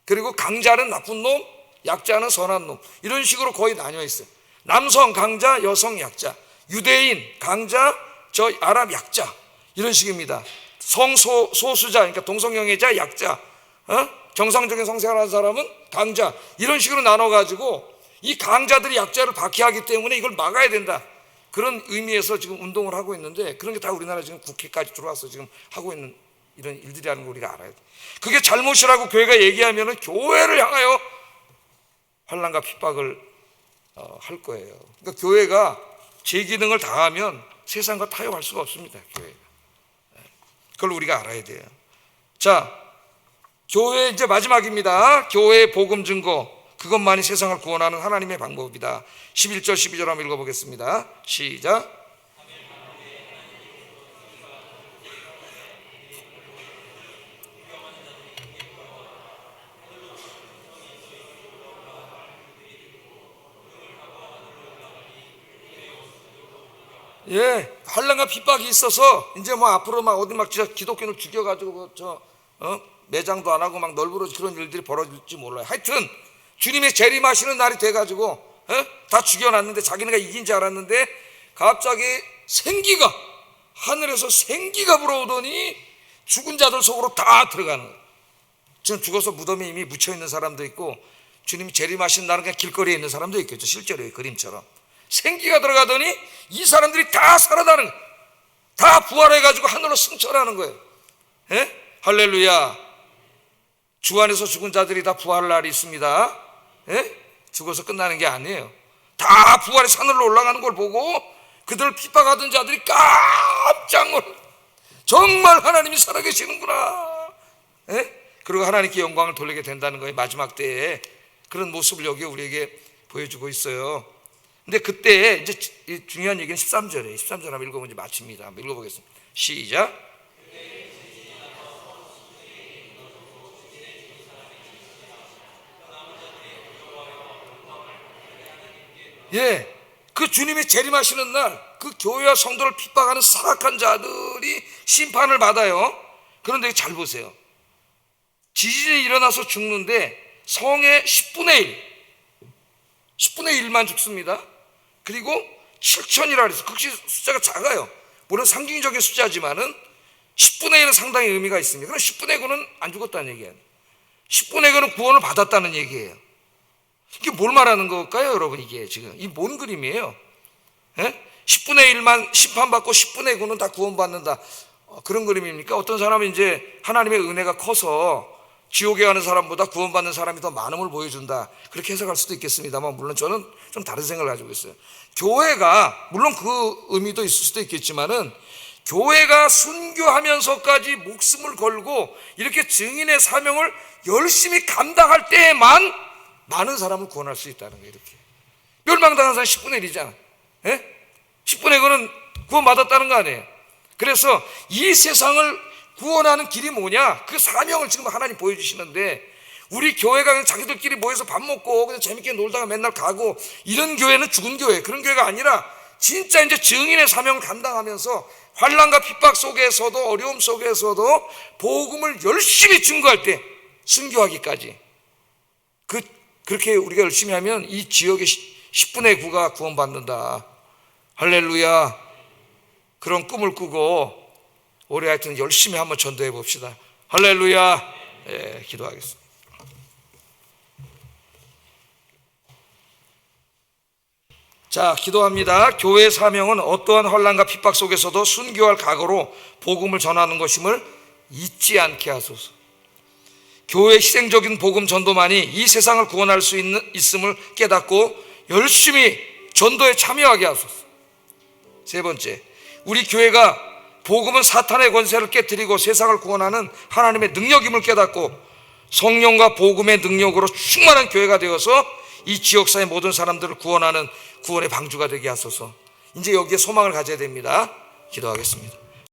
그리고 강자는 나쁜 놈, 약자는 선한 놈, 이런 식으로 거의 나뉘어 있어요. 남성 강자, 여성 약자, 유대인 강자, 저 아랍 약자, 이런 식입니다. 소수자, 그러니까 동성영애자 약자, 정상적인 성생활하는 사람은 강자, 이런 식으로 나눠가지고 이 강자들이 약자를 박해하기 때문에 이걸 막아야 된다, 그런 의미에서 지금 운동을 하고 있는데, 그런 게 다 우리나라 지금 국회까지 들어와서 지금 하고 있는 이런 일들이라는 걸 우리가 알아야 돼. 그게 잘못이라고 교회가 얘기하면 교회를 향하여 환난과 핍박을 할 거예요. 그러니까 교회가 제 기능을 다하면 세상과 타협할 수가 없습니다. 교회가. 그걸 우리가 알아야 돼요. 자, 교회 이제 마지막입니다. 교회의 복음 증거, 그것만이 세상을 구원하는 하나님의 방법이다. 11절 12절 한번 읽어보겠습니다. 시작. 예, 환난과 핍박이 있어서 이제 뭐 앞으로 막 어디 막 진짜 기독교인을 죽여가지고 매장도 안 하고 막 널브러지 그런 일들이 벌어질지 몰라요. 하여튼 주님의 재림하시는 날이 돼가지고 다 죽여놨는데, 자기네가 이긴 줄 알았는데 갑자기 생기가, 하늘에서 생기가 불어오더니 죽은 자들 속으로 다 들어가는 거예요. 지금 죽어서 무덤에 이미 묻혀있는 사람도 있고, 주님이 재림하시는 날은 그냥 길거리에 있는 사람도 있겠죠. 실제로 그림처럼 생기가 들어가더니 이 사람들이 다 살아나는 거예요. 다 부활해가지고 하늘로 승천하는 거예요. 할렐루야. 주 안에서 죽은 자들이 다 부활할 날이 있습니다. 죽어서 끝나는 게 아니에요. 다 부활해서 하늘로 올라가는 걸 보고 그들을 핍박하던 자들이 깜짝 놀라, 정말 하나님이 살아계시는구나. 그리고 하나님께 영광을 돌리게 된다는 거예요. 마지막 때에 그런 모습을 여기 우리에게 보여주고 있어요. 근데 그때 이제 중요한 얘기는 13절이에요. 13절 한번 읽어보면 이제 마칩니다. 한번 읽어보겠습니다. 시작. 예, 그 주님이 재림하시는 날, 그 교회와 성도를 핍박하는 사악한 자들이 심판을 받아요. 그런데 잘 보세요. 지진이 일어나서 죽는데 성의 10분의 1만 죽습니다. 그리고 7천이라 그래서 극히 숫자가 작아요. 물론 상징적인 숫자지만은 10분의 1은 상당히 의미가 있습니다. 그럼 10분의 9는 안 죽었다는 얘기예요. 10분의 9는 구원을 받았다는 얘기예요. 이게 뭘 말하는 걸까요, 여러분? 이게 지금 이 뭔 그림이에요? 10분의 1만 심판받고 10분의 9는 다 구원받는다, 그런 그림입니까? 어떤 사람은 이제 하나님의 은혜가 커서 지옥에 가는 사람보다 구원받는 사람이 더 많음을 보여준다, 그렇게 해석할 수도 있겠습니다만, 물론 저는 좀 다른 생각을 가지고 있어요. 교회가, 물론 그 의미도 있을 수도 있겠지만은, 교회가 순교하면서까지 목숨을 걸고 이렇게 증인의 사명을 열심히 감당할 때에만 많은 사람을 구원할 수 있다는 거예요. 이렇게 멸망당한 사람 10분의 1이잖아. 10분의 1은 구원받았다는 거 아니에요. 그래서 이 세상을 구원하는 길이 뭐냐, 그 사명을 지금 하나님 보여주시는데, 우리 교회가 그냥 자기들끼리 모여서 밥 먹고 그냥 재밌게 놀다가 맨날 가고 이런 교회는 죽은 교회, 그런 교회가 아니라 진짜 이제 증인의 사명을 감당하면서 환난과 핍박 속에서도, 어려움 속에서도 복음을 열심히 증거할 때 순교하기까지, 그렇게 우리가 열심히 하면 이 지역의 10분의 9가 구원받는다. 할렐루야. 그런 꿈을 꾸고 올해 하여튼 열심히 한번 전도해 봅시다. 할렐루야. 기도하겠습니다. 자, 기도합니다. 교회의 사명은 어떠한 환난과 핍박 속에서도 순교할 각오로 복음을 전하는 것임을 잊지 않게 하소서. 교회의 희생적인 복음 전도만이 이 세상을 구원할 수 있음을 깨닫고 열심히 전도에 참여하게 하소서. 세 번째, 우리 교회가 복음은 사탄의 권세를 깨뜨리고 세상을 구원하는 하나님의 능력임을 깨닫고 성령과 복음의 능력으로 충만한 교회가 되어서 이 지역사의 모든 사람들을 구원하는 구원의 방주가 되게 하소서. 이제 여기에 소망을 가져야 됩니다. 기도하겠습니다.